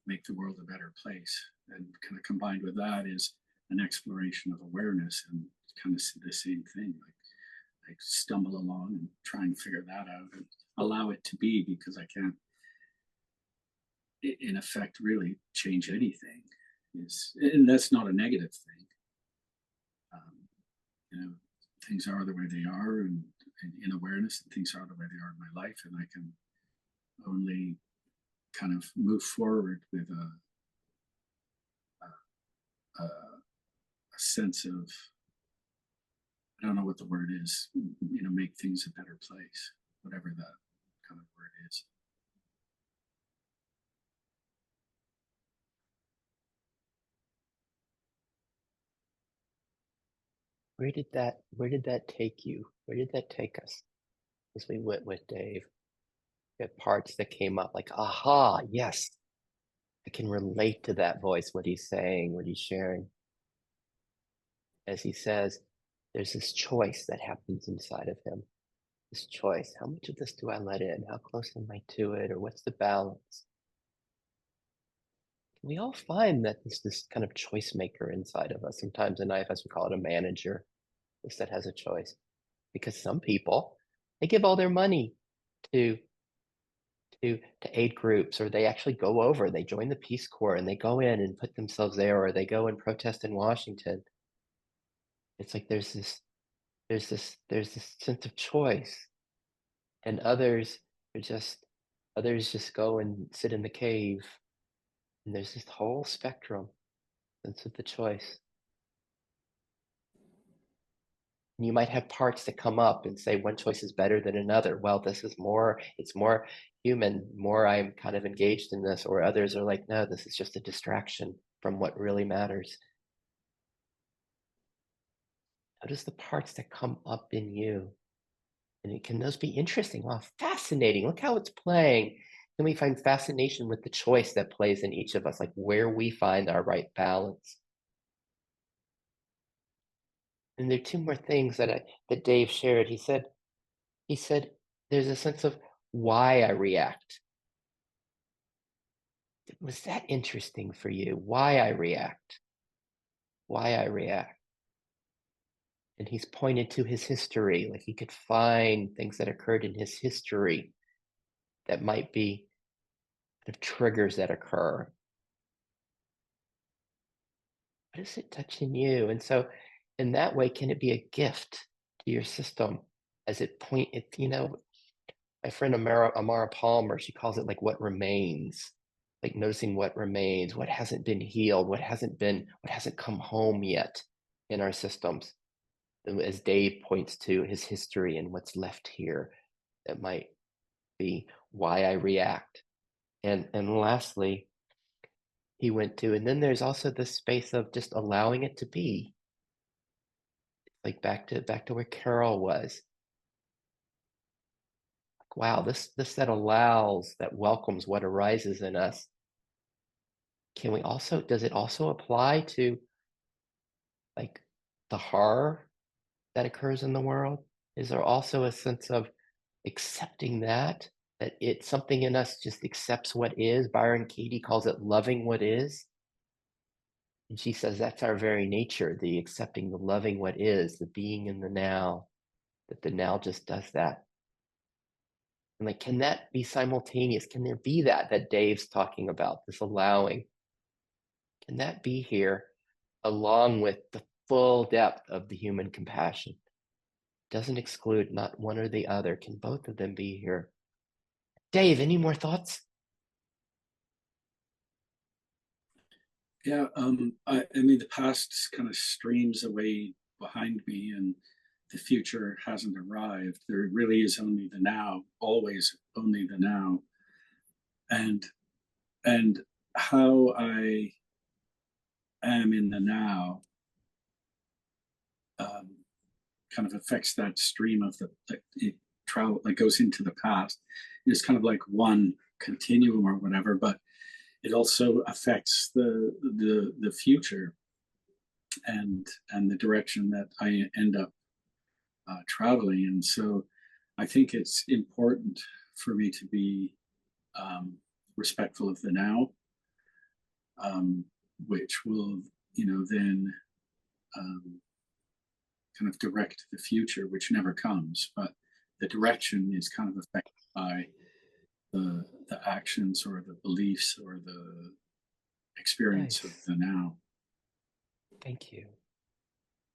make the world a better place. And kind of combined with that is an exploration of awareness, and kind of the same thing. Like, I stumble along and try and figure that out and allow it to be, because I can't, in effect, really change anything. And that's not a negative thing. Um, things are the way they are, and in awareness, and things are the way they are in my life, and I can only kind of move forward with a sense of, I don't know what the word is, make things a better place, whatever that kind of word is. Where did that take you? Where did that take us as we went with Dave? At parts that came up like, aha, yes, I can relate to that voice, what he's saying, what he's sharing. As he says, there's this choice that happens inside of him. This choice. How much of this do I let in? How close am I to it? Or what's the balance? We all find that there's this kind of choice maker inside of us. Sometimes in IFS we call it a manager, this that has a choice. Because some people, they give all their money to aid groups, or they actually go over, they join the Peace Corps and they go in and put themselves there, or they go and protest in Washington. It's like there's this sense of choice, and others just go and sit in the cave, and there's this whole spectrum sense of the choice. And you might have parts that come up and say one choice is better than another. Well, it's more human, more I'm kind of engaged in this, or others are like, no, this is just a distraction from what really matters. Notice the parts that come up in you. And can those be interesting? Wow, fascinating. Look how it's playing. Then we find fascination with the choice that plays in each of us, like where we find our right balance. And there are two more things that Dave shared. He said there's a sense of why I react. Was that interesting for you? Why I react? Why I react? And he's pointed to his history, like he could find things that occurred in his history that might be kind of triggers that occur. What is it touching you? And so in that way, can it be a gift to your system as my friend Amara Palmer, she calls it like what remains, like noticing what remains, what hasn't been healed, what hasn't come home yet in our systems. As Dave points to his history and what's left here, that might be why I react. And lastly, he went to, and then there's also this space of just allowing it to be. Like back to where Carol was. Wow, this that allows, that welcomes what arises in us. Does it also apply to like the horror that occurs in the world? Is there also a sense of accepting that it's something in us just accepts what is? Byron Katie calls it loving what is. And she says that's our very nature, the accepting, the loving what is, the being in the now, that the now just does that. And like, can that be simultaneous? Can there be that Dave's talking about, this allowing? Can that be here along with the full depth of the human compassion? Doesn't exclude not one or the other. Can both of them be here? Dave, any more thoughts? Yeah, I mean, the past kind of streams away behind me, and the future hasn't arrived. There really is only the now, always only the now, and and how I am in the now um, kind of affects that stream of it travel that goes into the past. It's kind of like one continuum or whatever, but it also affects the future and the direction that I end up traveling. And so I think it's important for me to be respectful of the now, which will, then um, kind of direct the future, which never comes, but the direction is kind of affected by the actions or the beliefs or the experience of Nice. the now. Thank you.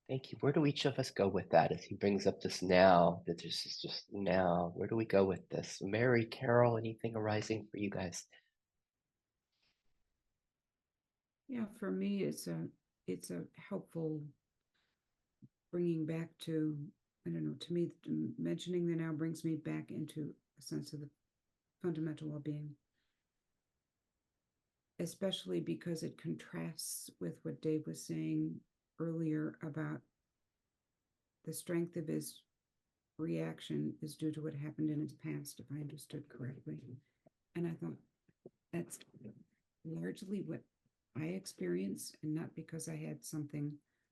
Thank you. Where do each of us go with that as he brings up this now, that this is just now? Where do we go with this? Mary, Carol, anything arising for you guys? Yeah, for me, it's a helpful bringing back to, I don't know, to me, mentioning the now brings me back into a sense of the fundamental well-being, especially because it contrasts with what Dave was saying earlier about the strength of his reaction is due to what happened in his past, if I understood correctly. And I thought that's largely what I experience, and not because I had something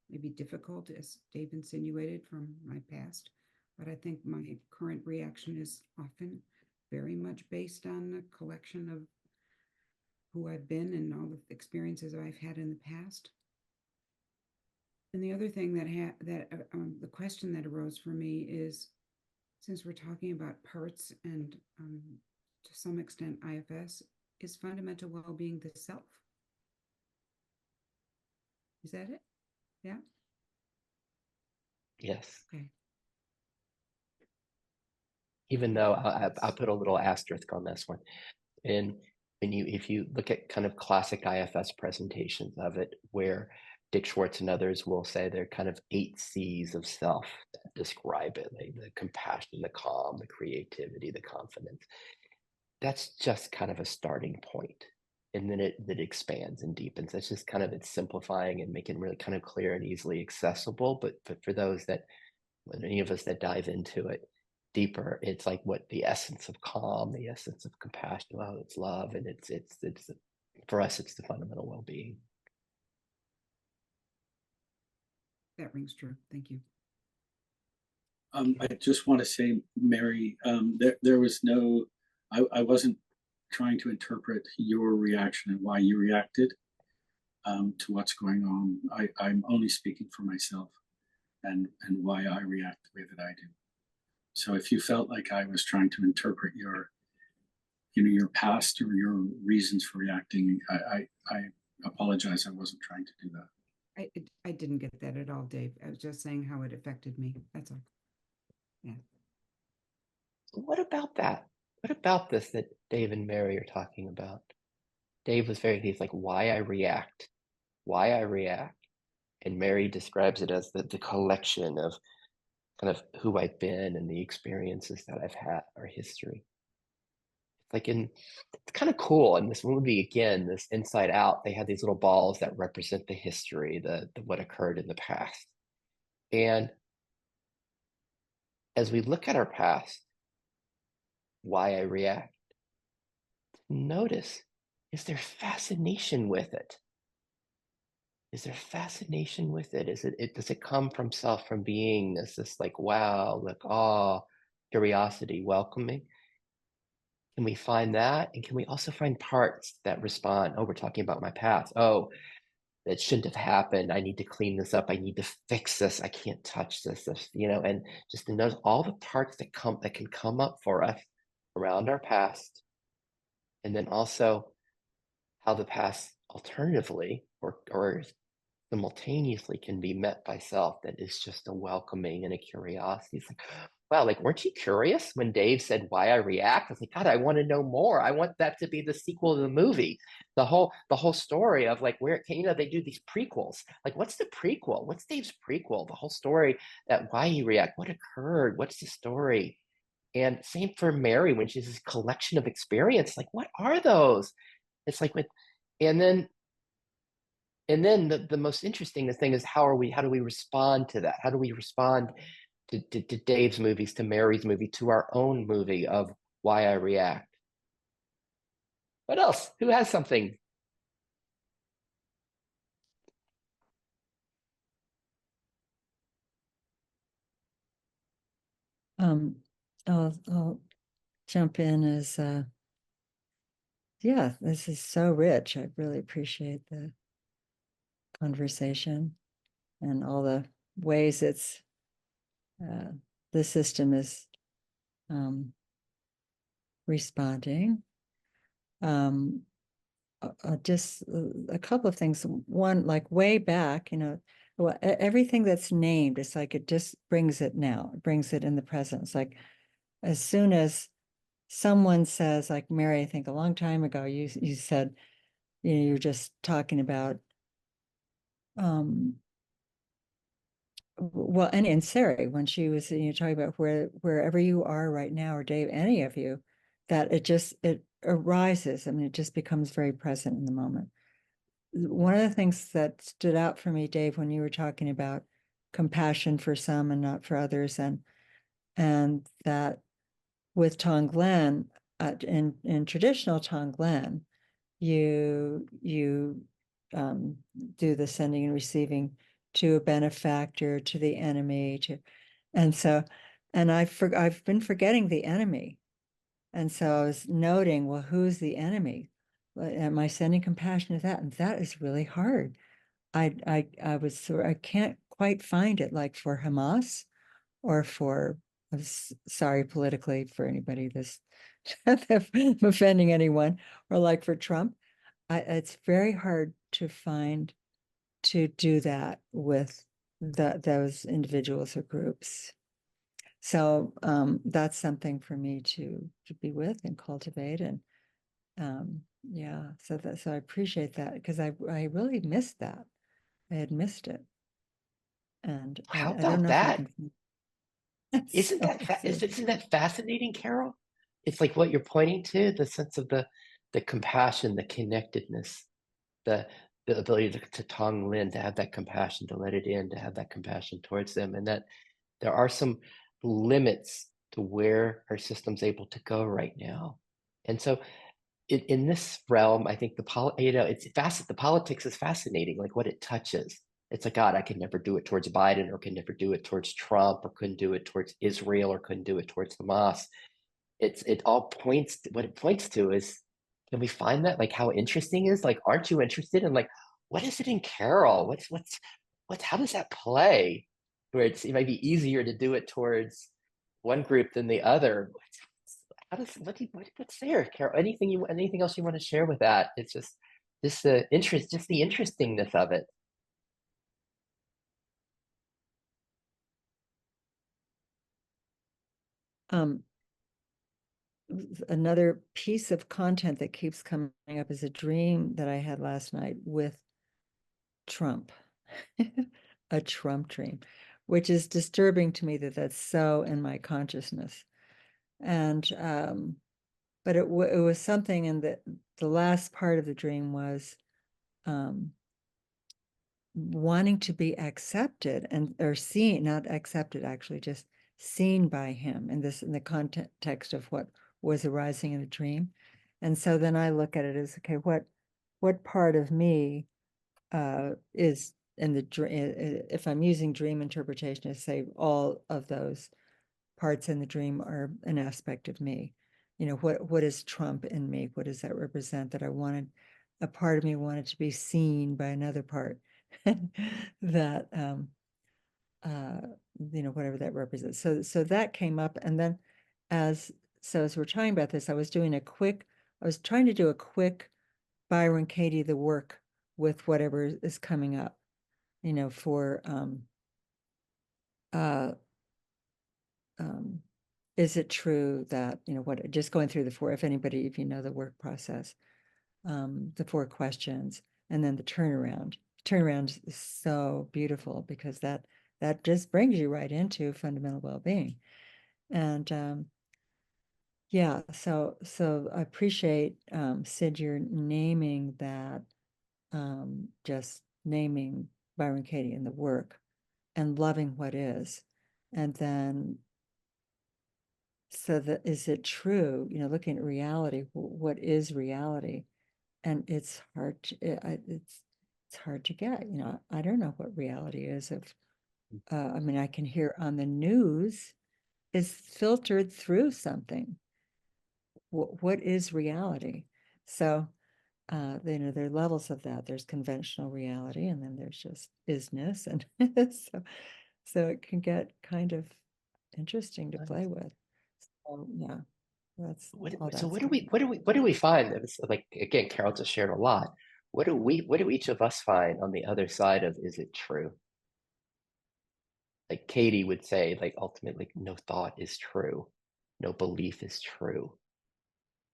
maybe difficult, as Dave insinuated, from my past, but I think my current reaction is often very much based on a collection of who I've been and all the experiences I've had in the past. And the other thing the question that arose for me is, since we're talking about parts and to some extent IFS, is fundamental well-being the self? Is that it? Yeah. Yes. Okay. Even though I'll put a little asterisk on this one. And if you look at kind of classic IFS presentations of it, where Dick Schwartz and others will say they're kind of 8 C's of self that describe it, like the compassion, the calm, the creativity, the confidence. That's just kind of a starting point. And then it expands and deepens. That's just kind of it's simplifying and making really kind of clear and easily accessible. But for those that, any of us that dive into it deeper, it's like what the essence of calm, the essence of compassion, well, it's love, and it's for us, it's the fundamental well-being. That rings true. Thank you. I just want to say, Mary, there was no, I wasn't trying to interpret your reaction and why you reacted to what's going on. I'm only speaking for myself and why I react the way that I do. So if you felt like I was trying to interpret your past or your reasons for reacting, I apologize. I wasn't trying to do that. I didn't get that at all, Dave. I was just saying how it affected me. That's all. Yeah. What about that? What about this that Dave and Mary are talking about? Dave was he's like, why I react. And Mary describes it as the collection of kind of who I've been and the experiences that I've had, our history. Like it's kind of cool in this movie again, this Inside Out, they have these little balls that represent the history, the what occurred in the past. And as we look at our past, why I react, notice, is there fascination with it? Is there fascination with it? Does it come from self, from beingness, this like, wow, like awe, curiosity, welcoming? Can we find that? And can we also find parts that respond? Oh, we're talking about my past. Oh, that shouldn't have happened. I need to clean this up. I need to fix this. I can't touch this, and just to notice all the parts that can come up for us around our past. And then also how the past alternatively or simultaneously can be met by self that is just a welcoming and a curiosity. It's like, wow, like, weren't you curious when Dave said why I react? I was like, God, I want to know more. I want that to be the sequel to the movie. The whole story of like where they do these prequels. Like, what's the prequel? What's Dave's prequel? The whole story that why he react, what occurred, what's the story? And same for Mary when she's this collection of experience. Like, what are those? It's like and then the most interesting thing is how do we respond to that? How do we respond to Dave's movies, to Mary's movie, to our own movie of why I react? What else? Who has something? I'll jump in as yeah, this is so rich. I really appreciate the conversation and all the ways it's the system is responding. Just a couple of things. One, like way back, well, everything that's named, it's like it just brings it now, it brings it in the present. It's like as soon as someone says, like Mary, I think a long time ago, you said, you're just talking about well, and Sarah, when she was, talking about wherever you are right now, or Dave, any of you, that it arises. I mean, it just becomes very present in the moment. One of the things that stood out for me, Dave, when you were talking about compassion for some and not for others, and that with Tonglen, in traditional Tonglen, you do the sending and receiving to a benefactor, to the enemy, and I've been forgetting the enemy, and so I was noting, well, who's the enemy? Am I sending compassion to that? And that is really hard. I can't quite find it, like for Hamas or for, I'm sorry politically for anybody this offending anyone, or like for Trump. It's very hard to find to do that with those individuals or groups. So that's something for me to be with and cultivate. And yeah, so I appreciate that, because I really missed that. I had missed it. And How I don't about know if I that? can. That's Isn't that fascinating, Carol? It's like what you're pointing to, the sense of the compassion, the connectedness, the the ability to Tong Lin, to have that compassion, to let it in, to have that compassion towards them, and that there are some limits to where our system's able to go right now. And so in this realm, I think the politics is fascinating, like what it touches. It's like, God, I could never do it towards Biden, or could never do it towards Trump, or couldn't do it towards Israel, or couldn't do it towards Hamas. It all points what it points to is, can we find that, like, how interesting is, like, aren't you interested in, like, what is it in Carol? What's how does that play? Where it might be easier to do it towards one group than the other. How does what's there, Carol? Anything else you want to share with that? It's just the interest, just the interestingness of it. Another piece of content that keeps coming up is a dream that I had last night with Trump, a Trump dream, which is disturbing to me that that's so in my consciousness. And but it was something in the last part of the dream was wanting to be accepted or seen, not accepted, actually, just seen by him in the context of what was arising in the dream. And so then I look at it as, okay, what part of me is in the dream, if I'm using dream interpretation to say all of those parts in the dream are an aspect of me. What is Trump in me? What does that represent? That a part of me wanted to be seen by another part that whatever that represents. So that came up, and then as we're talking about this, I was trying to do a quick Byron Katie the work with whatever is coming up, for is it true that, just going through if you know the work process, the 4 questions, and then the turnaround. Turnaround is so beautiful because that just brings you right into fundamental well-being. And yeah, so I appreciate, Sid, your naming that, just naming Byron Katie in the work and loving what is. And then, so that, is it true, looking at reality, what is reality? And it's hard to, it's hard to get, I don't know what reality is. I mean, I can hear on the news is filtered through something. What is reality? So, there are levels of that. There's conventional reality, and then there's just isness, and so it can get kind of interesting to play with. So yeah, that's all So that's what do we find? It's like, again, Carol just shared a lot. What do each of us find on the other side of, is it true? Like Katie would say, like, ultimately, no thought is true, no belief is true.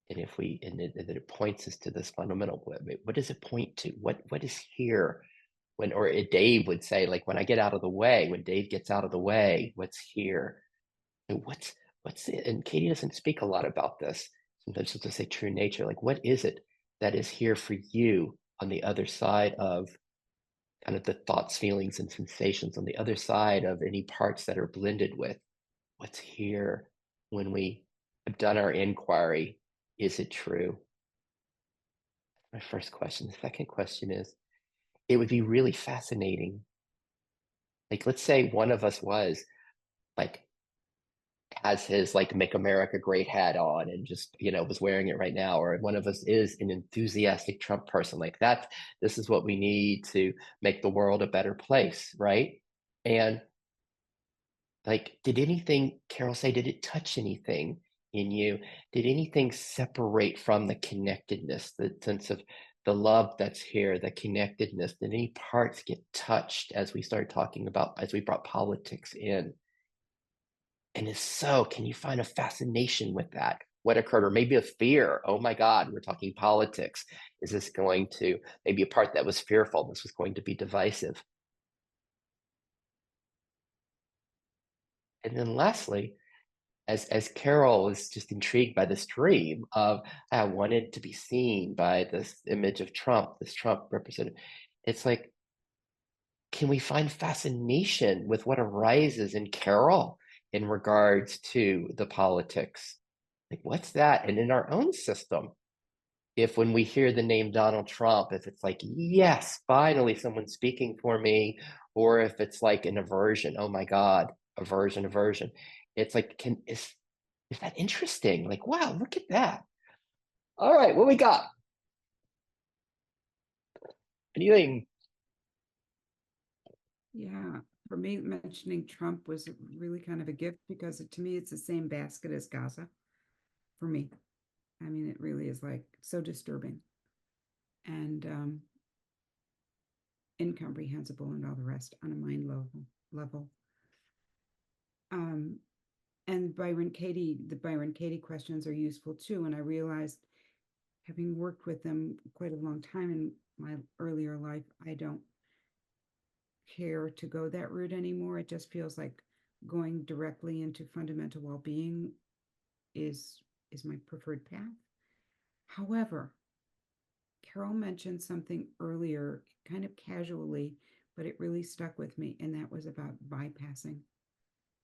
And it points us to this fundamental, what does it point to? What is here? Or Dave would say, like, when Dave gets out of the way, what's here? And what's it? And Katie doesn't speak a lot about this. Sometimes she'll just say true nature. Like, what is it that is here for you on the other side of kind of the thoughts, feelings, and sensations, on the other side of any parts that are blended with what's here when we have done our inquiry? Is it true? My first question. The second question is, it would be really fascinating. Like, let's say one of us like, has his like Make America Great hat on and just, was wearing it right now, or one of us is an enthusiastic Trump person, like that. This is what we need to make the world a better place, right? And like, did anything, Carol say, did it touch anything in you? Did anything separate from the connectedness, the sense of the love that's here, the connectedness? Did any parts get touched as we started talking about, as we brought politics in? And if so, can you find a fascination with that? What occurred? Or maybe a fear. Oh my God, we're talking politics. Is this going to, maybe a part that was fearful, this was going to be divisive? And then lastly, as Carol is just intrigued by this dream of, I wanted to be seen by this image of Trump, this Trump representative. It's like, can we find fascination with what arises in Carol in regards to the politics? Like, what's that? And in our own system, if when we hear the name Donald Trump, if it's like, yes, finally someone's speaking for me, or if it's like an aversion, oh my God, aversion. It's like, is that interesting? Like, wow, look at that. All right, what we got? Anything? Yeah, for me, mentioning Trump was really kind of a gift because to me, it's the same basket as Gaza for me. I mean, it really is like so disturbing and incomprehensible and all the rest on a mind level. And the Byron Katie questions are useful too. And I realized, having worked with them quite a long time in my earlier life, I don't care to go that route anymore. It just feels like going directly into fundamental well-being is is my preferred path. However, Carol mentioned something earlier, kind of casually, but it really stuck with me, and that was about bypassing.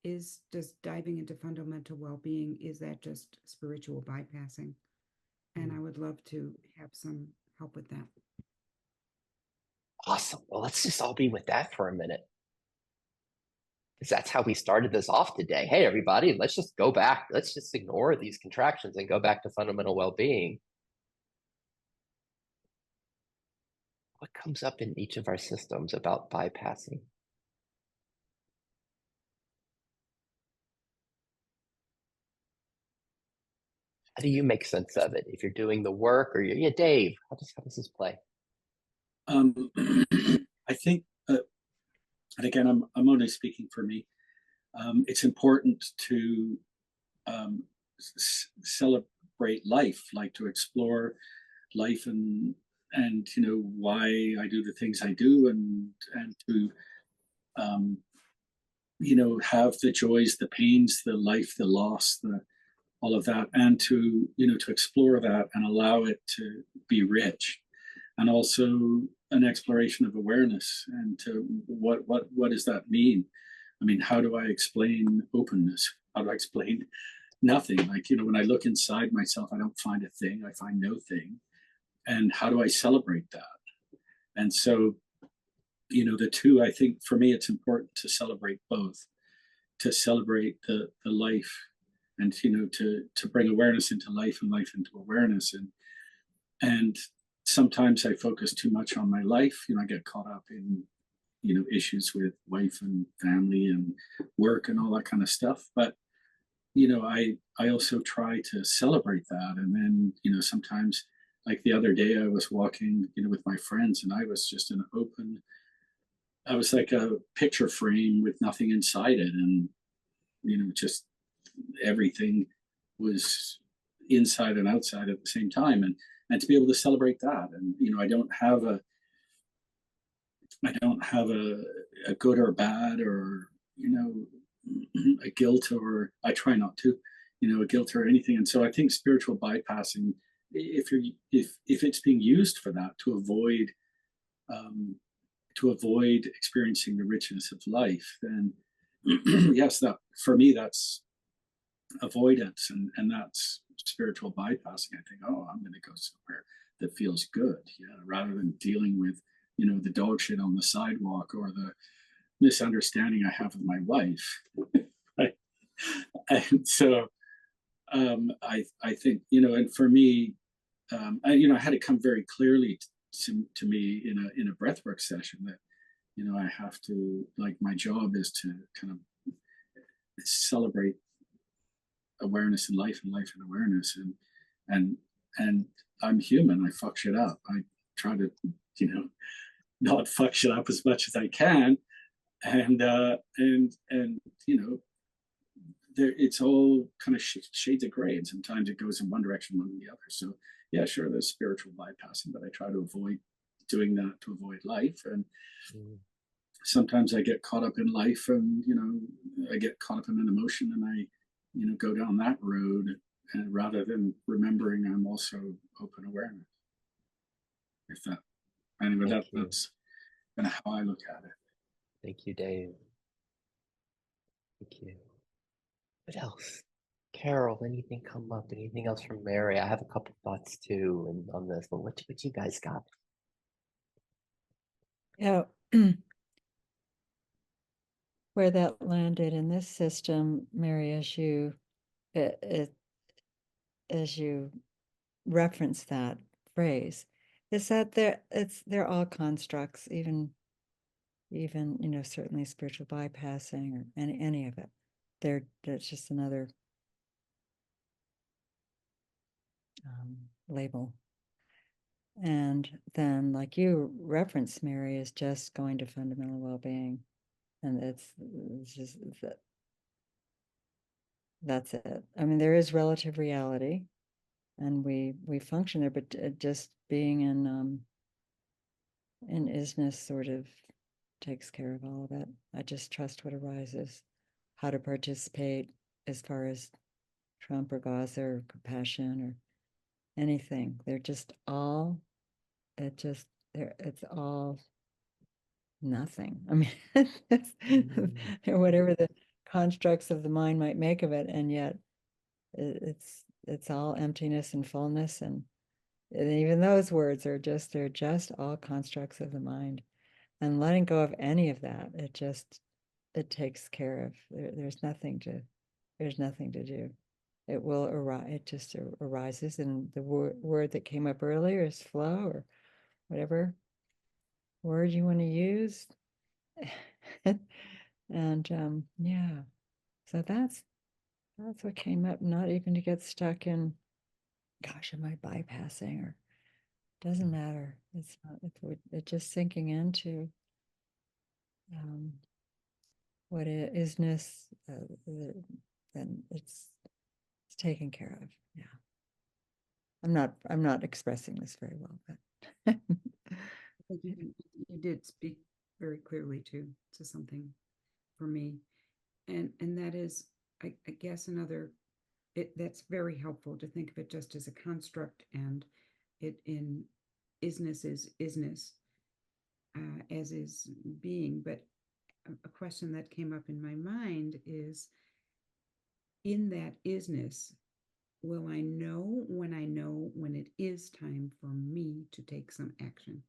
Is just diving into fundamental well-being, is that just spiritual bypassing? And I would love to have some help with that. Awesome. Well, let's just all be with that for a minute. Because that's how we started this off today. Hey, everybody, let's just go back. Let's just ignore these contractions and go back to fundamental well-being. What comes up in each of our systems about bypassing? How do you make sense of it? If you're doing the work or yeah, Dave, how does this play? I think, and again, I'm only speaking for me. It's important to celebrate life, like to explore life and you know why I do the things I do, and to you know have the joys, the pains, the life, the loss, the all of that, and to you know to explore that and allow it to be rich, and also an exploration of awareness and to what does that mean? I mean, how do I explain openness? How do I explain nothing? Like, you know, when I look inside myself, I don't find a thing, I find no thing. And how do I celebrate that? And so, you know, the two, I think for me, it's important to celebrate both, to celebrate the life and, you know, to bring awareness into life and life into awareness. And sometimes I focus too much on my life. You know, I get caught up in, you know, issues with wife and family and work and all that kind of stuff. But, you know, I also try to celebrate that. And then, you know, sometimes like the other day I was walking, you know, with my friends and I was just an open, I was like a picture frame with nothing inside it. And, you know, just everything was inside and outside at the same time. And to be able to celebrate that. And, you know, I don't have a good or bad or, you know, a guilt or I try not to, you know, a guilt or anything. And so I think spiritual bypassing, if it's being used for that to avoid experiencing the richness of life, then yes, that for me that's avoidance and that's spiritual bypassing. I think, oh, I'm going to go somewhere that feels good, yeah, rather than dealing with, you know, the dog shit on the sidewalk or the misunderstanding I have with my wife. Right? And so I think, you know, and for me, you know, I had it come very clearly to me in a breathwork session that, you know, I have to, like, my job is to kind of celebrate awareness in life and life in awareness, and and I'm human. I fuck shit up. I try to, you know, not fuck shit up as much as I can, and you know, there it's all kind of shades of gray, and sometimes it goes in one direction, one in the other. So yeah, sure, there's spiritual bypassing, but I try to avoid doing that to avoid life. And sometimes I get caught up in life, and you know, I get caught up in an emotion, and I, you know, go down that road, and rather than remembering I'm also open awareness. If that anyway, that's kind of how I look at it. Thank you, Dave. Thank you. What else? Carol, anything come up? Anything else from Mary? I have a couple thoughts too and on this, but what you guys got? Yeah. Where that landed in this system, Mary, as you reference that phrase, is that they're all constructs, even you know, certainly spiritual bypassing or any of it. That's just another label. And then, like you referenced, Mary, is just going to fundamental well-being, and it's just that's it. I mean, there is relative reality, and we function there, but just being in isness sort of takes care of all of it. I just trust what arises, how to participate as far as Trump or Gaza or compassion or anything. They're just all, it's all nothing. I mean, whatever the constructs of the mind might make of it, and yet it's all emptiness and fullness, and even those words are just, they're just all constructs of the mind. And letting go of any of that, it takes care of. There's nothing to do. It will arise. It just arises, and the word that came up earlier is flow, or whatever word you want to use. And yeah, so that's what came up. Not even to get stuck in, gosh, am I bypassing, or doesn't matter. It's not. It's just sinking into what it isness, and it's taken care of. Yeah. I'm not expressing this very well, but I think you did speak very clearly to something for me, and that is, I guess, another. That's very helpful to think of it just as a construct, and it in isness is isness, as is being. But a question that came up in my mind is, in that isness, will I know when it is time for me to take some action?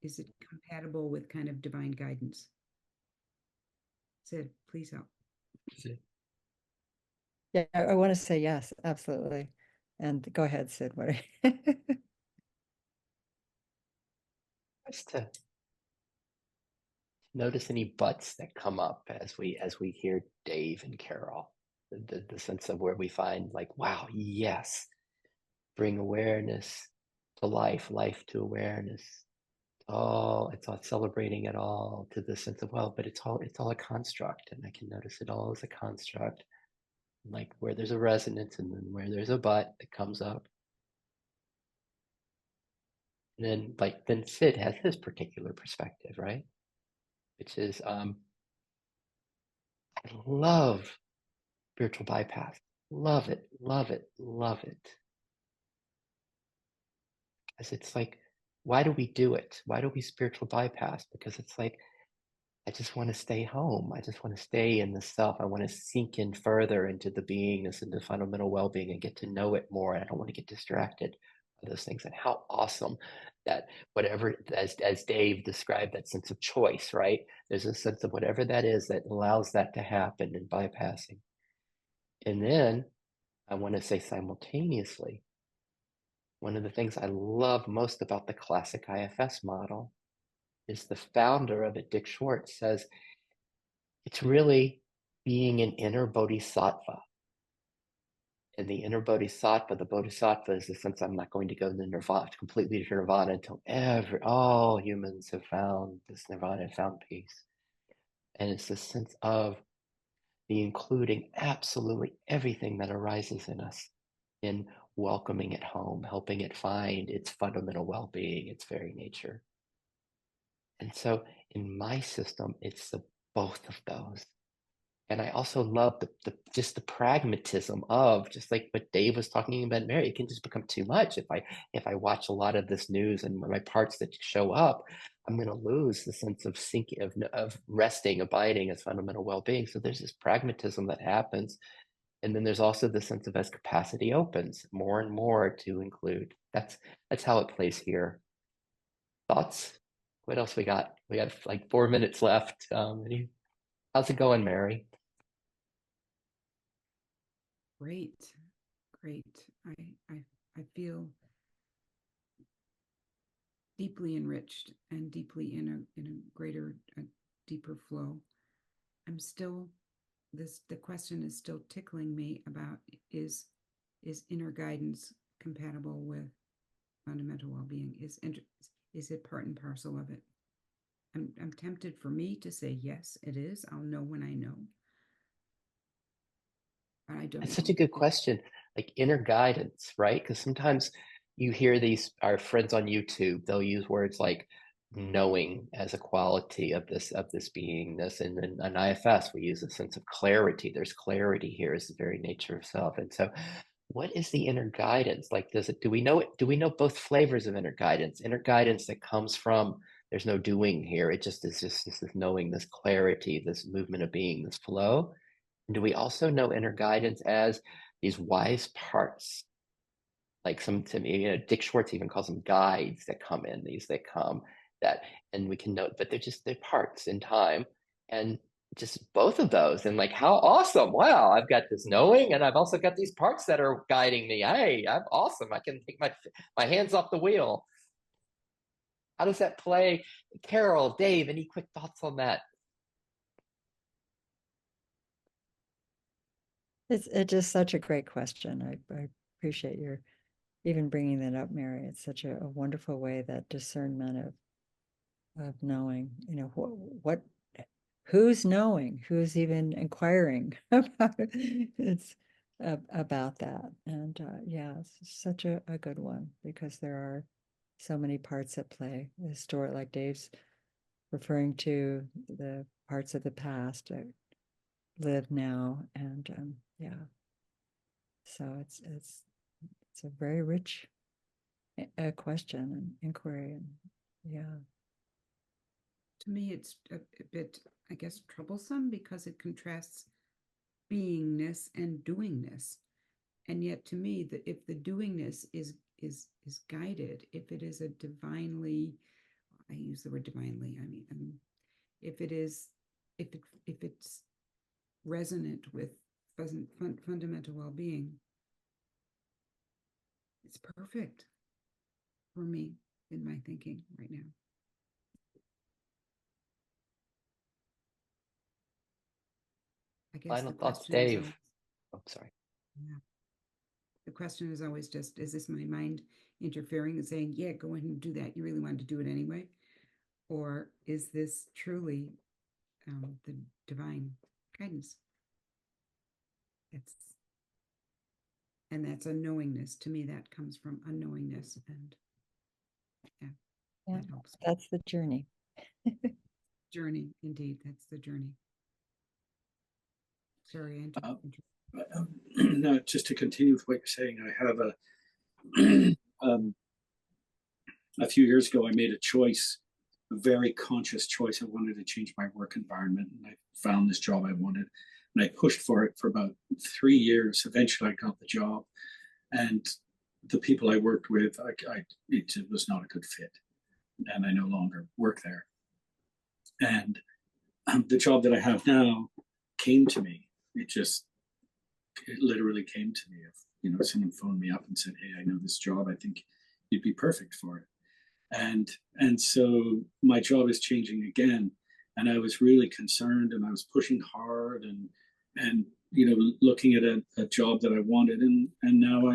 Is it compatible with kind of divine guidance? Sid, please help. yeah, I want to say yes, absolutely. And go ahead, Sid. What? Just to notice any buts that come up as we hear Dave and Carol. The sense of where we find, like, wow, yes, bring awareness to life, life to awareness. Oh, it's all celebrating it all, to the sense of, well, but it's all a construct, and I can notice it all as a construct, like where there's a resonance and then where there's a but that comes up. And then Sid has his particular perspective, right? Which is, I love spiritual bypass. Love it, love it, love it. Because it's like, why do we do it? Why do we spiritual bypass? Because it's like, I just want to stay home. I just want to stay in the self. I want to sink in further into the beingness and the fundamental well-being and get to know it more. And I don't want to get distracted by those things. And how awesome that whatever, as Dave described, that sense of choice, right? There's a sense of whatever that is that allows that to happen in bypassing. And then I want to say simultaneously, one of the things I love most about the classic IFS model is the founder of it, Dick Schwartz, says it's really being an inner bodhisattva. And the inner bodhisattva, the bodhisattva is the sense I'm not going to go to nirvana, completely to nirvana until all humans have found this nirvana and found peace. And it's the sense of the including absolutely everything that arises in us, in welcoming it home, helping it find its fundamental well-being, its very nature. And so in my system, it's the both of those. And I also love just the pragmatism of, just like what Dave was talking about, Mary, it can just become too much. If I watch a lot of this news and my parts that show up, I'm going to lose the sense of sinking, of resting, abiding as fundamental well-being. So there's this pragmatism that happens. And then there's also the sense of, as capacity opens, more and more to include. That's how it plays here. Thoughts? What else we got? We have like 4 minutes left. How's it going, Mary? Great. I feel deeply enriched and deeply in a greater, deeper flow. I'm still, the question is still tickling me about, is inner guidance compatible with fundamental well-being? Is it part and parcel of it? I'm tempted for me to say yes, it is. I'll know when I know. But I don't That's know. such a good question. Like inner guidance, right? Because sometimes you hear our friends on YouTube, they'll use words like knowing as a quality of this beingness. And in an IFS, we use a sense of clarity. There's clarity here is the very nature of self. And so what is the inner guidance? Like, do we know it? Do we know both flavors of inner guidance? Inner guidance that comes from there's no doing here. It just is just this knowing, this clarity, this movement of being, this flow. And do we also know inner guidance as these wise parts? Like Dick Schwartz even calls them guides that come in, these that come that, and we can note, but they're parts in time. And just both of those, and like, how awesome. Wow, I've got this knowing, and I've also got these parts that are guiding me. Hey, I'm awesome. I can take my hands off the wheel. How does that play? Carol, Dave, any quick thoughts on that? It's just such a great question. I appreciate your even bringing that up, Mary. It's such a wonderful way, that discernment of knowing, what who's knowing, who's even inquiring about it. It's about that. And yeah, it's such a good one, because there are so many parts at play. The story, like Dave's referring to, the parts of the past that live now. And yeah, so it's a very rich question and inquiry. And yeah. To me, it's a bit, I guess, troublesome, because it contrasts beingness and doingness. And yet, to me, if the doingness is guided, if it is a divinely, I use the word divinely, I mean, if it's resonant with fundamental well-being, it's perfect for me in my thinking right now. I guess Final the thoughts, question is Dave. always, Oh, sorry. yeah, the question is always just, is this my mind interfering and saying, yeah, go ahead and do that, you really wanted to do it anyway? Or is this truly the divine guidance? That's a knowingness. To me, that comes from unknowingness. And yeah, Yeah, that helps. that's the journey. Journey, indeed, that's the journey. Sorry, No, just to continue with what you're saying, I have a few years ago, I made a choice, a very conscious choice. I wanted to change my work environment, and I found this job I wanted, and I pushed for it for about 3 years. Eventually, I got the job, and the people I worked with, it was not a good fit, and I no longer work there. And the job that I have now came to me. It literally came to me. If someone phoned me up and said, "Hey, I know this job. I think you'd be perfect for it." And so my job is changing again, and I was really concerned, and I was pushing hard, and looking at a job that I wanted, and now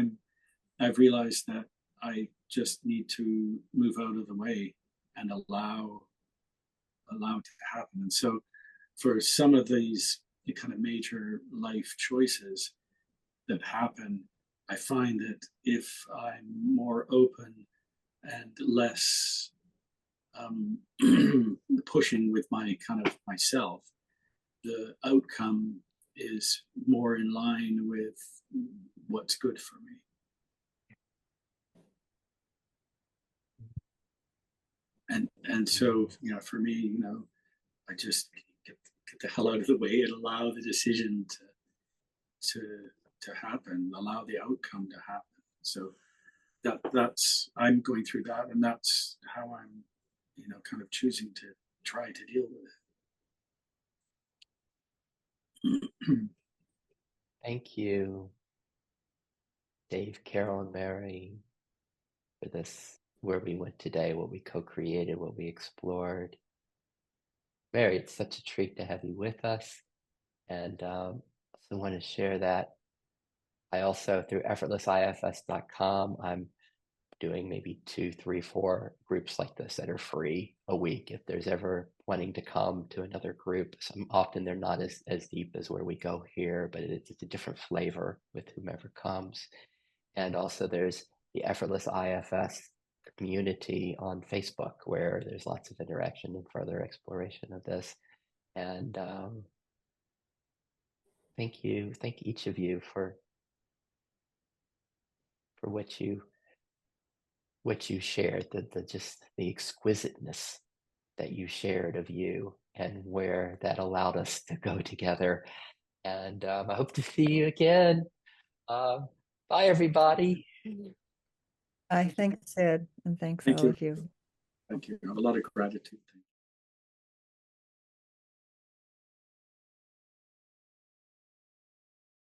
I've realized that I just need to move out of the way and allow it to happen. And so for some of these kind of major life choices that happen, I find that if I'm more open and less pushing with my kind of myself, the outcome is more in line with what's good for me. And so, for me, I just get the hell out of the way and allow the decision to happen, allow the outcome to happen. So that's I'm going through that, and that's how I'm kind of choosing to try to deal with it. Thank you, Dave, Carol, and Mary, for this, where we went today, what we co-created, what we explored. Mary, it's such a treat to have you with us. And also want to share that I also, through effortlessifs.com, I'm doing maybe 2, 3, 4 groups like this that are free a week. If there's ever wanting to come to another group, often they're not as deep as where we go here, but it's a different flavor with whomever comes. And also there's the Effortless IFS community on Facebook where there's lots of interaction and further exploration of this. And thank each of you for what you shared, the just the exquisiteness that you shared of you, and where that allowed us to go together. And I hope to see you again. Bye, everybody. I thanks, Ed, and thanks Thank all you. of you. Thank you. I have a lot of gratitude.